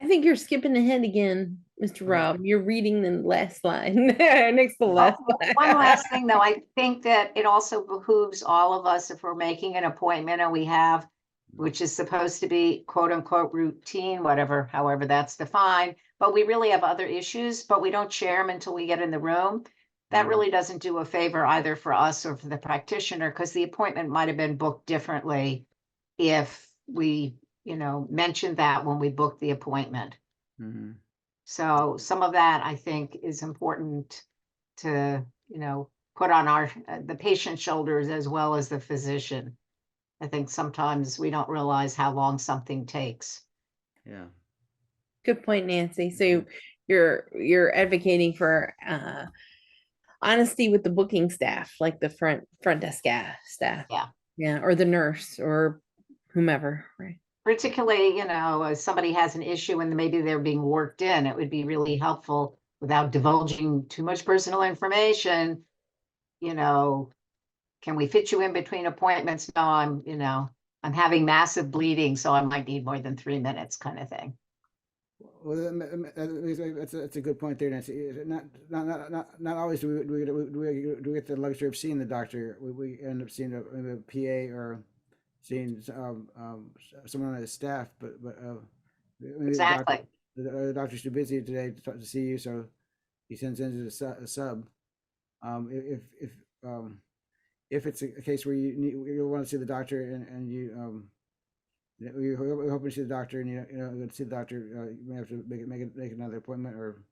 I think you're skipping ahead again, Mr. Rob. You're reading the last line next to the last line. One last thing, though, I think that it also behooves all of us, if we're making an appointment and we have, which is supposed to be quote unquote routine, whatever, however that's defined, but we really have other issues, but we don't share them until we get in the room. That really doesn't do a favor either for us or for the practitioner, because the appointment might have been booked differently if we, mentioned that when we booked the appointment. Mm-hmm. So some of that, I think, is important to, put on the patient's shoulders as well as the physician. I think sometimes we don't realize how long something takes. Yeah. Good point, Nancy. So you're advocating for honesty with the booking staff, like the front desk staff. Yeah, or the nurse or whomever, right? Particularly, if somebody has an issue and maybe they're being worked in, it would be really helpful without divulging too much personal information. Can we fit you in between appointments? No, I'm having massive bleeding, so I might need more than 3 minutes, kind of thing. Well, that's a good point there, Nancy. Not always do we get the luxury of seeing the doctor. We end up seeing a PA or seeing someone on the staff, but maybe Exactly. the doctor's too busy today to see you, so he sends in a sub. If it's a case where you want to see the doctor and you're hoping to see the doctor and you see the doctor, you may have to make another appointment, or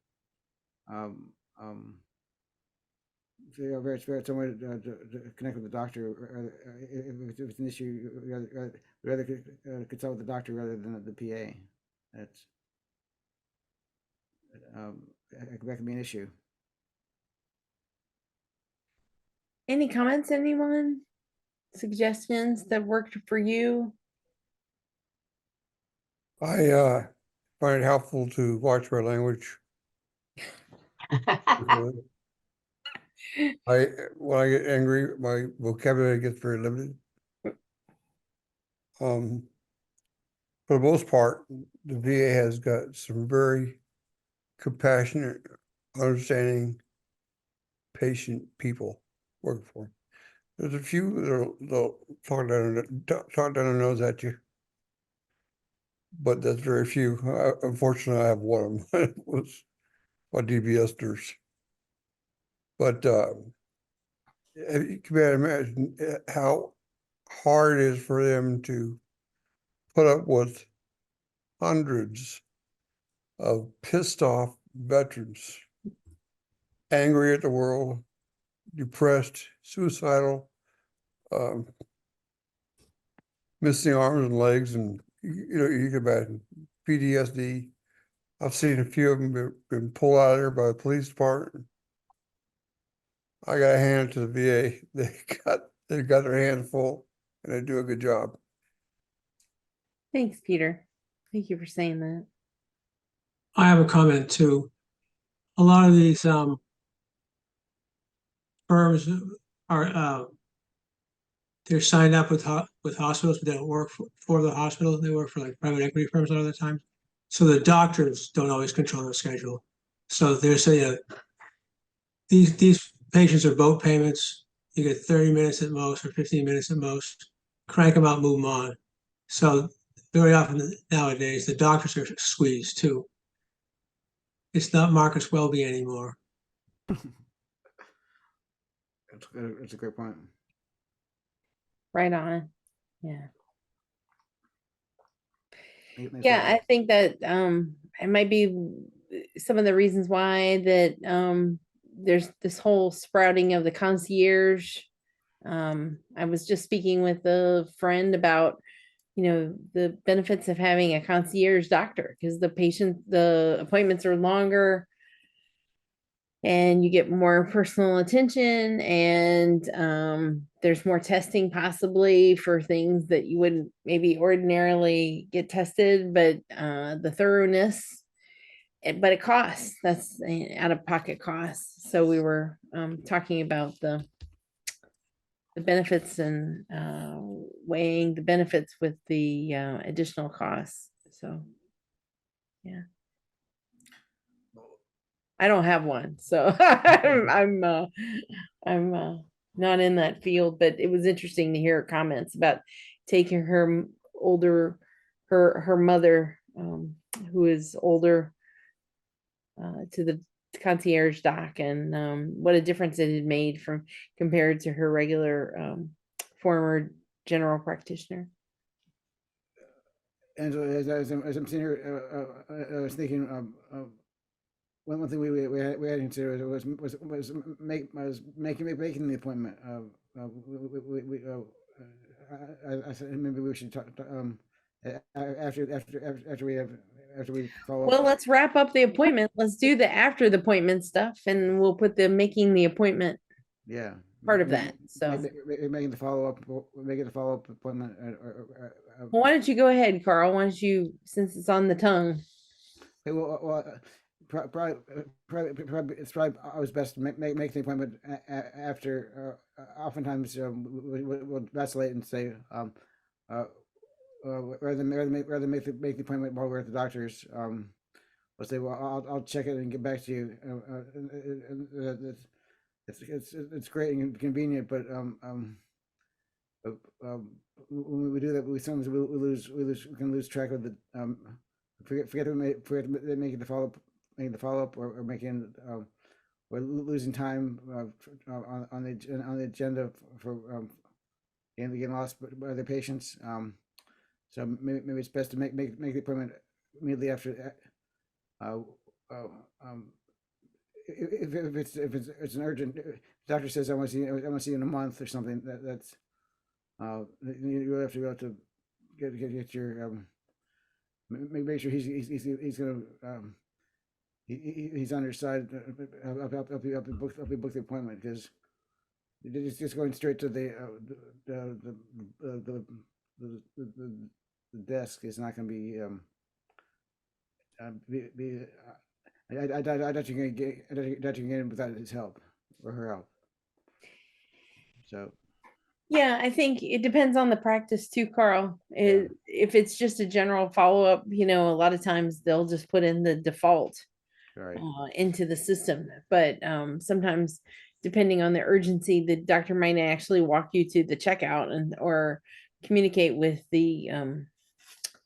figure out some way to connect with the doctor, or if it's an issue, rather consult with the doctor rather than the PA. That's that can be an issue. Any comments, anyone? Suggestions that worked for you? I find it helpful to watch my language. When I get angry, my vocabulary gets very limited. For the most part, the VA has got some very compassionate, understanding, patient people working for them. There's a few that'll talk down their nose at you, but that's very few. Unfortunately, I have one of them. It was my DBS nurse. But you can imagine how hard it is for them to put up with hundreds of pissed off veterans, angry at the world, depressed, suicidal, missing arms and legs, and you can imagine PTSD. I've seen a few of them been pulled out of there by the police department. I got to hand it to the VA. They got their hands full, and they do a good job. Thanks, Peter. Thank you for saying that. I have a comment too. A lot of these firms are they're signed up with hospitals, but they don't work for the hospital. They work for like private equity firms a lot of the time. So the doctors don't always control their schedule. So they're saying these patients are boat payments. You get 30 minutes at most or 15 minutes at most. Crank them out, move them on. So very often nowadays the doctors are squeezed too. It's not Marcus Welby anymore. It's a great point. Right on. Yeah. Makes Yeah, sense. I think that it might be some of the reasons why that there's this whole sprouting of the concierge. I was just speaking with a friend about, the benefits of having a concierge doctor, because the appointments are longer and you get more personal attention, and there's more testing possibly for things that you wouldn't maybe ordinarily get tested, but the thoroughness, but it costs. That's out of pocket costs. So we were talking about the benefits and weighing the benefits with the additional costs. So, yeah. I don't have one, so I'm not in that field, but it was interesting to hear her comments about taking her her mother, who is older, to the concierge doc, and what a difference it had made from compared to her regular former general practitioner. And so as I'm sitting here, I was thinking one thing we had to consider was making the appointment. I said maybe we should talk after we follow Well, up. let's wrap up the appointment. Let's do the after the appointment stuff, and we'll put the making the appointment Yeah, part of that. So, making the follow up, making the follow up appointment. well, why don't you go ahead, Carl? Why don't you, since it's on the tongue? Okay, well, probably it's probably always best to make the appointment after. Oftentimes, we'll vacillate and say, rather than make the appointment while we're at the doctor's. We'll say, well, I'll check it and get back to you. It's great and convenient, but when we do that, we sometimes we can lose track of the forget to make the follow up, or making we're losing time on the agenda for getting lost by other patients. So maybe it's best to make the appointment immediately after. If it's an urgent, doctor says I want to see you in a month or something. That's you have to go to get your make sure he's gonna he's on your side. Help you book the appointment, because it's just going straight to the desk is not going to be. I doubt you can get him without his help or her help. So. Yeah, I think it depends on the practice too, Carl. If it's just a general follow-up, a lot of times they'll just put in the default Right. into the system. But sometimes, depending on the urgency, the doctor might actually walk you to the checkout or communicate with the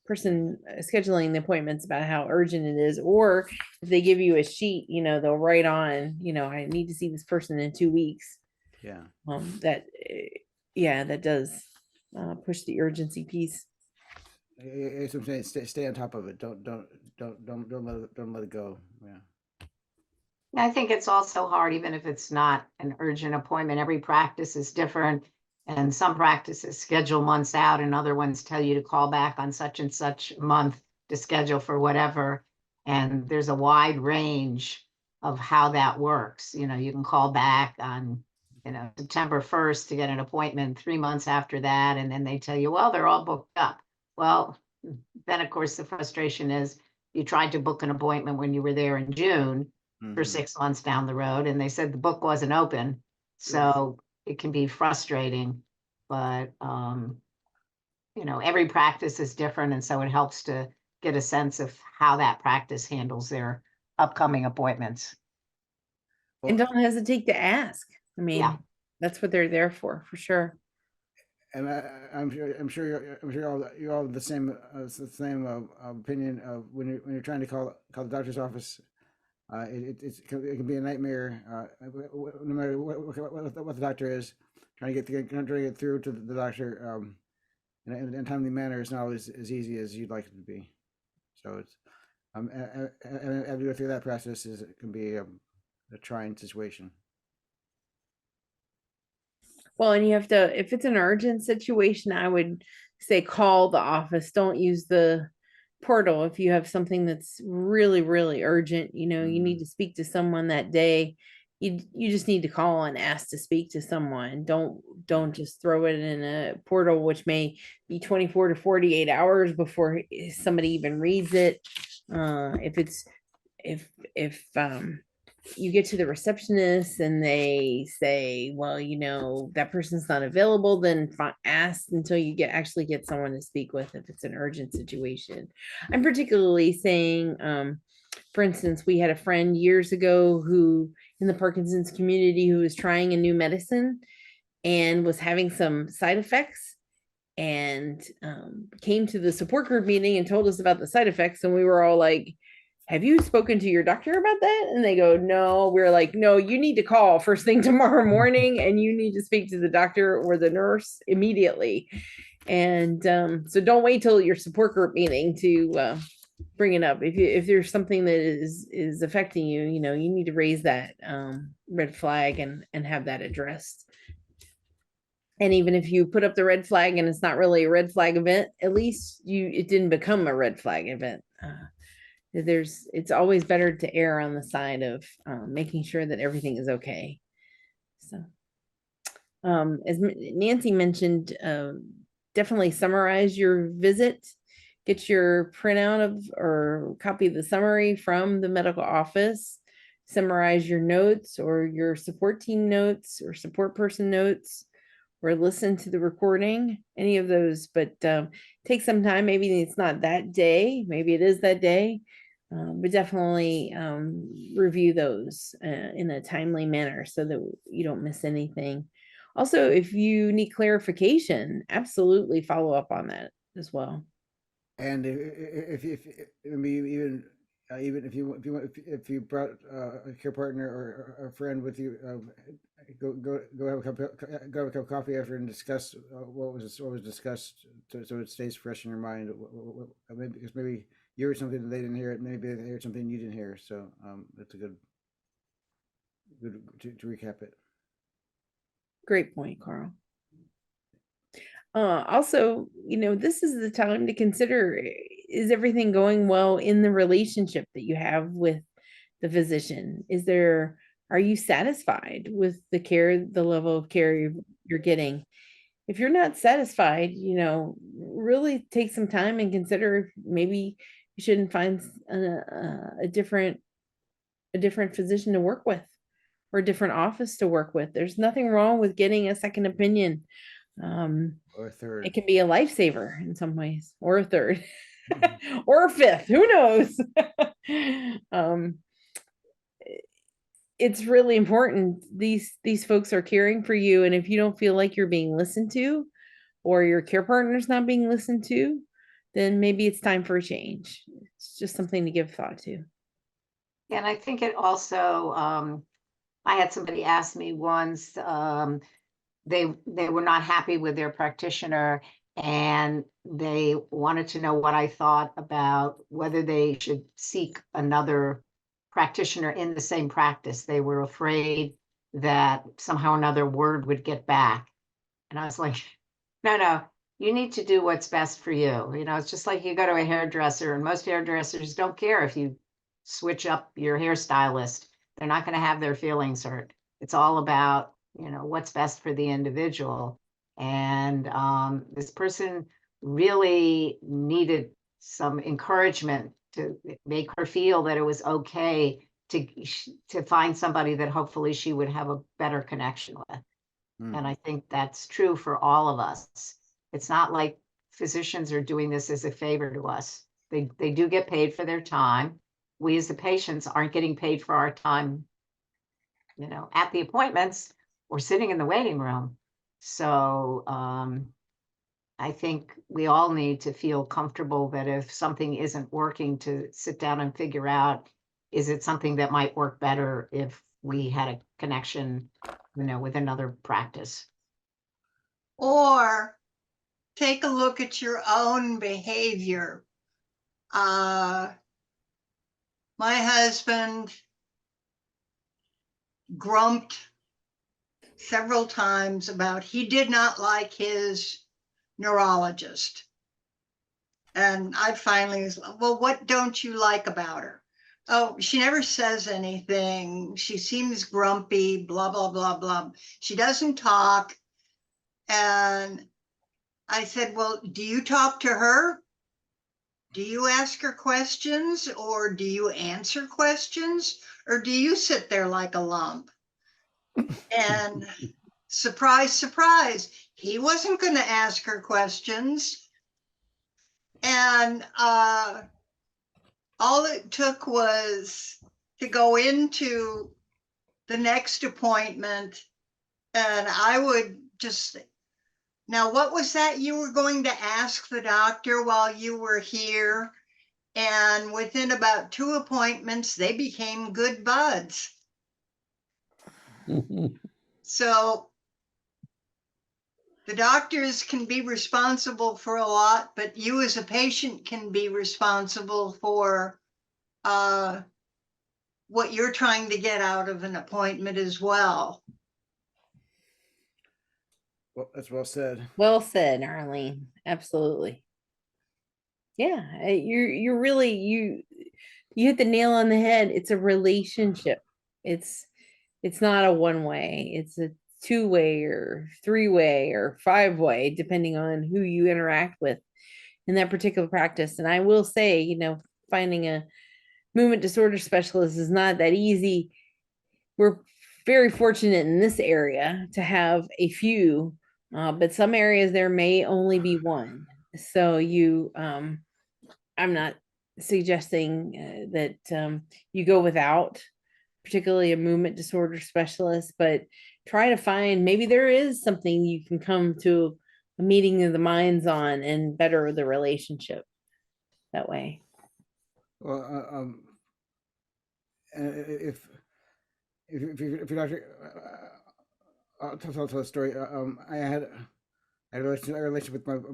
person scheduling the appointments about how urgent it is. Or if they give you a sheet, they'll write on, I need to see this person in 2 weeks. Yeah. That does push the urgency piece. It's what I'm saying, stay on top of it. Don't let it go. Yeah. I think it's also hard, even if it's not an urgent appointment. Every practice is different. And some practices schedule months out and other ones tell you to call back on such and such month to schedule for whatever. And there's a wide range of how that works. You know, you can call back on, you know, September 1st to get an appointment 3 months after that. And then they tell you, well, they're all booked up. Well, then of course the frustration is you tried to book an appointment when you were there in June for Mhm. 6 months down the road, and they said the book wasn't open. So it can be frustrating, but you know, every practice is different, and so it helps to get a sense of how that practice handles their upcoming appointments. And Well, don't hesitate to ask. I mean, Yeah. that's what they're there for sure. and I'm sure you're all the same opinion of when you're trying to call the doctor's office. It can be a nightmare, no matter what the doctor is. Trying to get through to the doctor in a timely manner is not always as easy as you'd like it to be. So it's having to go through that process can be a trying situation. Well, and you have to, if it's an urgent situation, I would say call the office. Don't use the portal. If you have something that's really, really urgent, you know, you need to speak to someone that day. You just need to call and ask to speak to someone. Don't just throw it in a portal, which may be 24 to 48 hours before somebody even reads it. If you get to the receptionist and they say, well, you know, that person's not available, then ask until you actually get someone to speak with if it's an urgent situation. I'm particularly saying, for instance, we had a friend years ago who in the Parkinson's community who was trying a new medicine and was having some side effects, and came to the support group meeting and told us about the side effects. And we were all like, have you spoken to your doctor about that? And they go, no. We're like, no, you need to call first thing tomorrow morning and you need to speak to the doctor or the nurse immediately. And so don't wait till your support group meeting to bring it up. If there's something that is affecting you, you know, you need to raise that red flag and have that addressed. And even if you put up the red flag and it's not really a red flag event, at least it didn't become a red flag event. It's always better to err on the side of making sure that everything is okay. So as Nancy mentioned, definitely summarize your visit, get your printout of or copy of the summary from the medical office, summarize your notes or your support team notes or support person notes, or listen to the recording, any of those, but take some time. Maybe it's not that day, maybe it is that day, but definitely review those in a timely manner so that you don't miss anything. Also, if you need clarification, absolutely follow up on that as well. And if even if you brought a care partner or a friend with you, go have a cup of coffee after and discuss what was discussed, so it stays fresh in your mind. Because maybe you heard something and they didn't hear it. Maybe they heard something you didn't hear. So that's a good to recap it. Great point, Carl. Also, you know, this is the time to consider, is everything going well in the relationship that you have with the physician? Are you satisfied with the care, the level of care you're getting? If you're not satisfied, you know, really take some time and consider maybe you shouldn't find a different physician to work with or a different office to work with. There's nothing wrong with getting a second opinion. Or a third. It can be a lifesaver in some ways, or a third, or a fifth, who knows? It's really important. These folks are caring for you, and if you don't feel like you're being listened to, or your care partner's not being listened to, then maybe it's time for a change. It's just something to give thought to. And I think it also, I had somebody ask me once, they were not happy with their practitioner, and they wanted to know what I thought about whether they should seek another practitioner in the same practice. They were afraid that somehow another word would get back. And I was like, no, you need to do what's best for you. You know, it's just like you go to a hairdresser, and most hairdressers don't care if you switch up your hairstylist. They're not going to have their feelings hurt. It's all about, you know, what's best for the individual. And this person really needed some encouragement to make her feel that it was okay to find somebody that hopefully she would have a better connection with. And I think that's true for all of us. It's not like physicians are doing this as a favor to us. They do get paid for their time. We as the patients aren't getting paid for our time, you know, at the appointments or sitting in the waiting room. So I think we all need to feel comfortable that if something isn't working, to sit down and figure out, is it something that might work better if we had a connection, you know, with another practice? Or take a look at your own behavior. My husband grumped several times about he did not like his neurologist. And I finally was like, well, what don't you like about her? Oh, she never says anything. She seems grumpy, blah, blah, blah, blah. She doesn't talk. And I said, well, do you talk to her? Do you ask her questions, or do you answer questions, or do you sit there like a lump? And surprise, surprise, he wasn't going to ask her questions. And all it took was to go into the next appointment, and I would just, now, what was that you were going to ask the doctor while you were here? And within about 2 appointments, they became good buds. So the doctors can be responsible for a lot, but you as a patient can be responsible for what you're trying to get out of an appointment as well. Well, that's well said. Well said, Arlene. Absolutely. Yeah, you're really you hit the nail on the head. It's a relationship. It's not a one way. It's a 2-way or 3-way or 5-way, depending on who you interact with in that particular practice. And I will say, you know, finding a movement disorder specialist is not that easy. We're very fortunate in this area to have a few, but some areas there may only be one. So I'm not suggesting that you go without particularly a movement disorder specialist, but try to find, maybe there is something you can come to a meeting of the minds on and better the relationship that way. Well, if you're not, I'll tell a story. I had a relationship with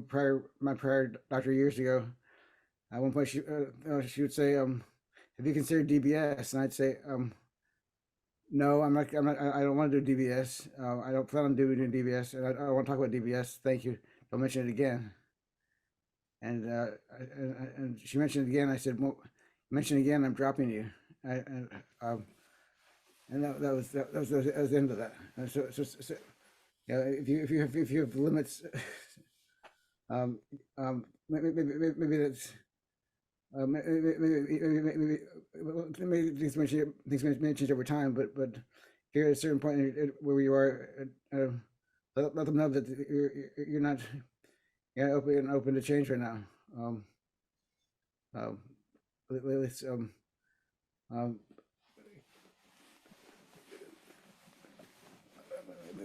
my prior doctor years ago. At one point, she would say, "Have you considered DBS?" And I'd say, "No, I'm not. I don't want to do DBS. I don't plan on doing DBS, and I don't want to talk about DBS. Thank you. Don't mention it again." And she mentioned it again. I said, "Well, mention it again. I'm dropping you." And that was the end of that. And so yeah, if you have limits, maybe that's. Maybe things may change over time, but if you're at a certain point where you are, let them know that you're not open to change right now. Let's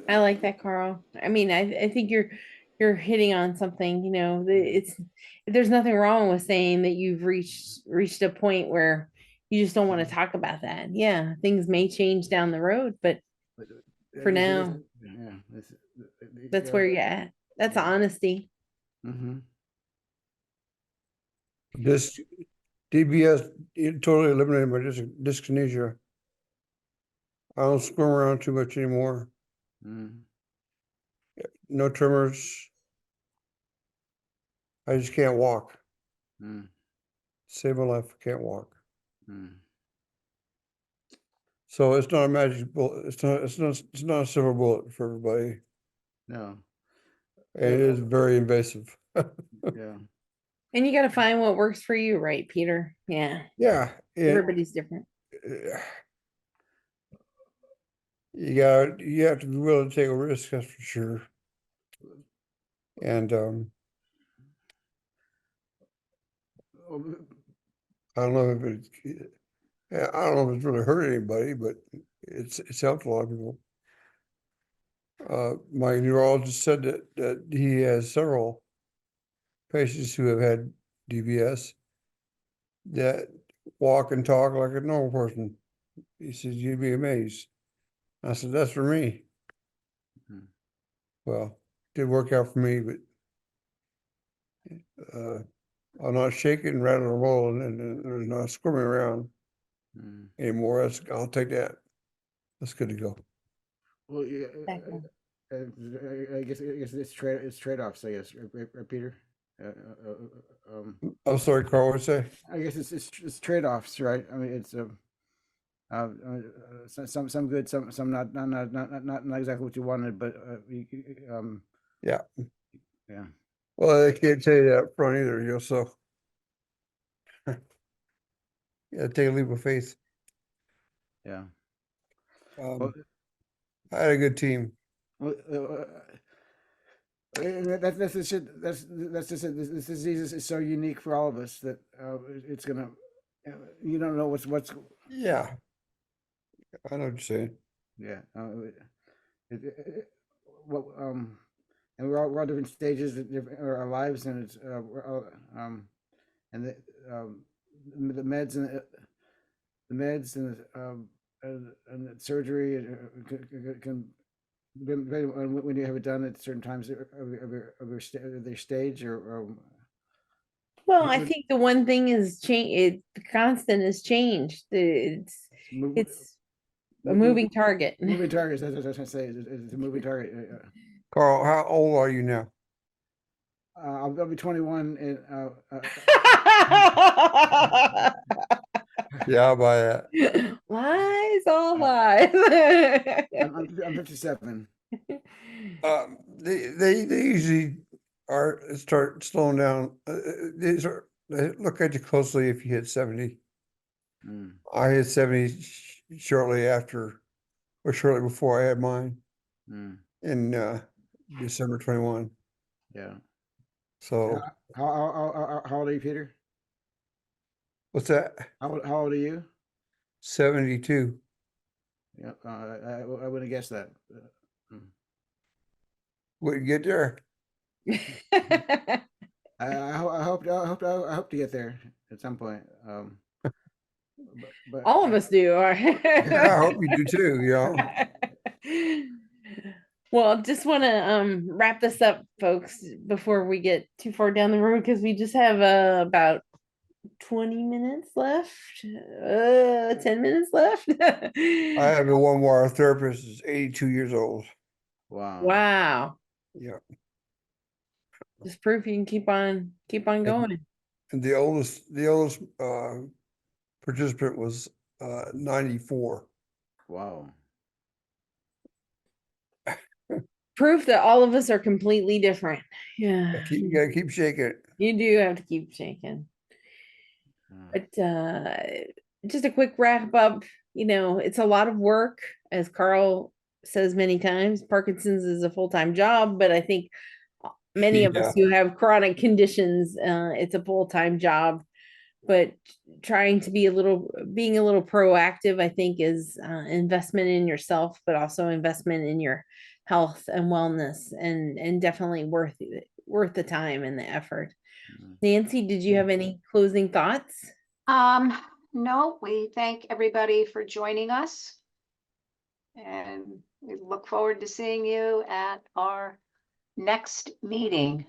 I like that, Carl. I mean, I think you're hitting on something, you know, there's nothing wrong with saying that you've reached a point where you just don't want to talk about that. Yeah, things may change down the road, but for now. Yeah. That's where you're at. That's honesty. Mm-hmm. This DBS totally eliminated my dyskinesia. I don't squirm around too much anymore. Mm. No tremors. I just can't walk. Mm. Save my life. I can't walk. Mm. So it's not a magic bullet. It's not a silver bullet for everybody. No. And it is very invasive. Yeah. And you got to find what works for you, right, Peter? Yeah. Yeah. Everybody's different. You have to be willing to take a risk, that's for sure. And Oh, I don't know if I don't know if it's really hurt anybody, but it's helped a lot of people. My neurologist said that he has several patients who have had DBS that walk and talk like a normal person. He says, you'd be amazed. I said, that's for me. Mhm. Well, did work out for me, but I'm not shaking, rattling, or rolling, and not squirming around Mm. anymore. I'll take that. That's good to go. Well, yeah, Exactly. I guess it's trade-offs. I guess, right, Peter. I'm sorry, Carl, what'd you say? I guess it's trade-offs, right? I mean, it's some good, some not exactly what you wanted, but Yeah. yeah. Well, I can't tell you that up front either, so yeah, take a leap of faith. Yeah. Well, I had a good team. well, that's the shit. That's just it. This disease is so unique for all of us that it's gonna. You don't know what's. Yeah, I know what you're saying. Yeah. Well, and we're all different stages of our lives, and it's we're all, and the meds and the surgery can when you have it done at certain times of their stage or Well, I think the one thing is change. The constant is change. It's a moving target. moving targets. That's what I was gonna say. It's a moving target. Carl, how old are you now? I'll be 21 and Yeah, I'll buy that. Lies, all lies. I'm 57. They usually start slowing down. They look at you closely if you hit 70. Mm. I hit 70 shortly after, or shortly before I had mine Mm. in December 21. Yeah. So How old are you, Peter? what's that? How old are you? 72. Yeah, I wouldn't have guessed that. Wouldn't get there. I hope to get there at some point. But All of us do. Yeah, I hope you do too, you know. Well, just want to wrap this up, folks, before we get too far down the road, because we just have about 20 minutes left, 10 minutes left. I have a one more therapist is 82 years old. wow. Wow. Yeah. Just proof you can keep on going. And the oldest participant was 94. Wow. Proof that all of us are completely different. Yeah. You gotta keep shaking it. You do have to keep shaking. But just a quick wrap up, it's a lot of work, as Carl says many times. Parkinson's is a full-time job, but I think many of us Yeah. who have chronic conditions, it's a full-time job. But trying to being a little proactive, I think, is investment in yourself, but also investment in your health and wellness, and definitely worth the time and the effort. Nancy, did you have any closing thoughts? No, we thank everybody for joining us. And We look forward to seeing you at our next meeting.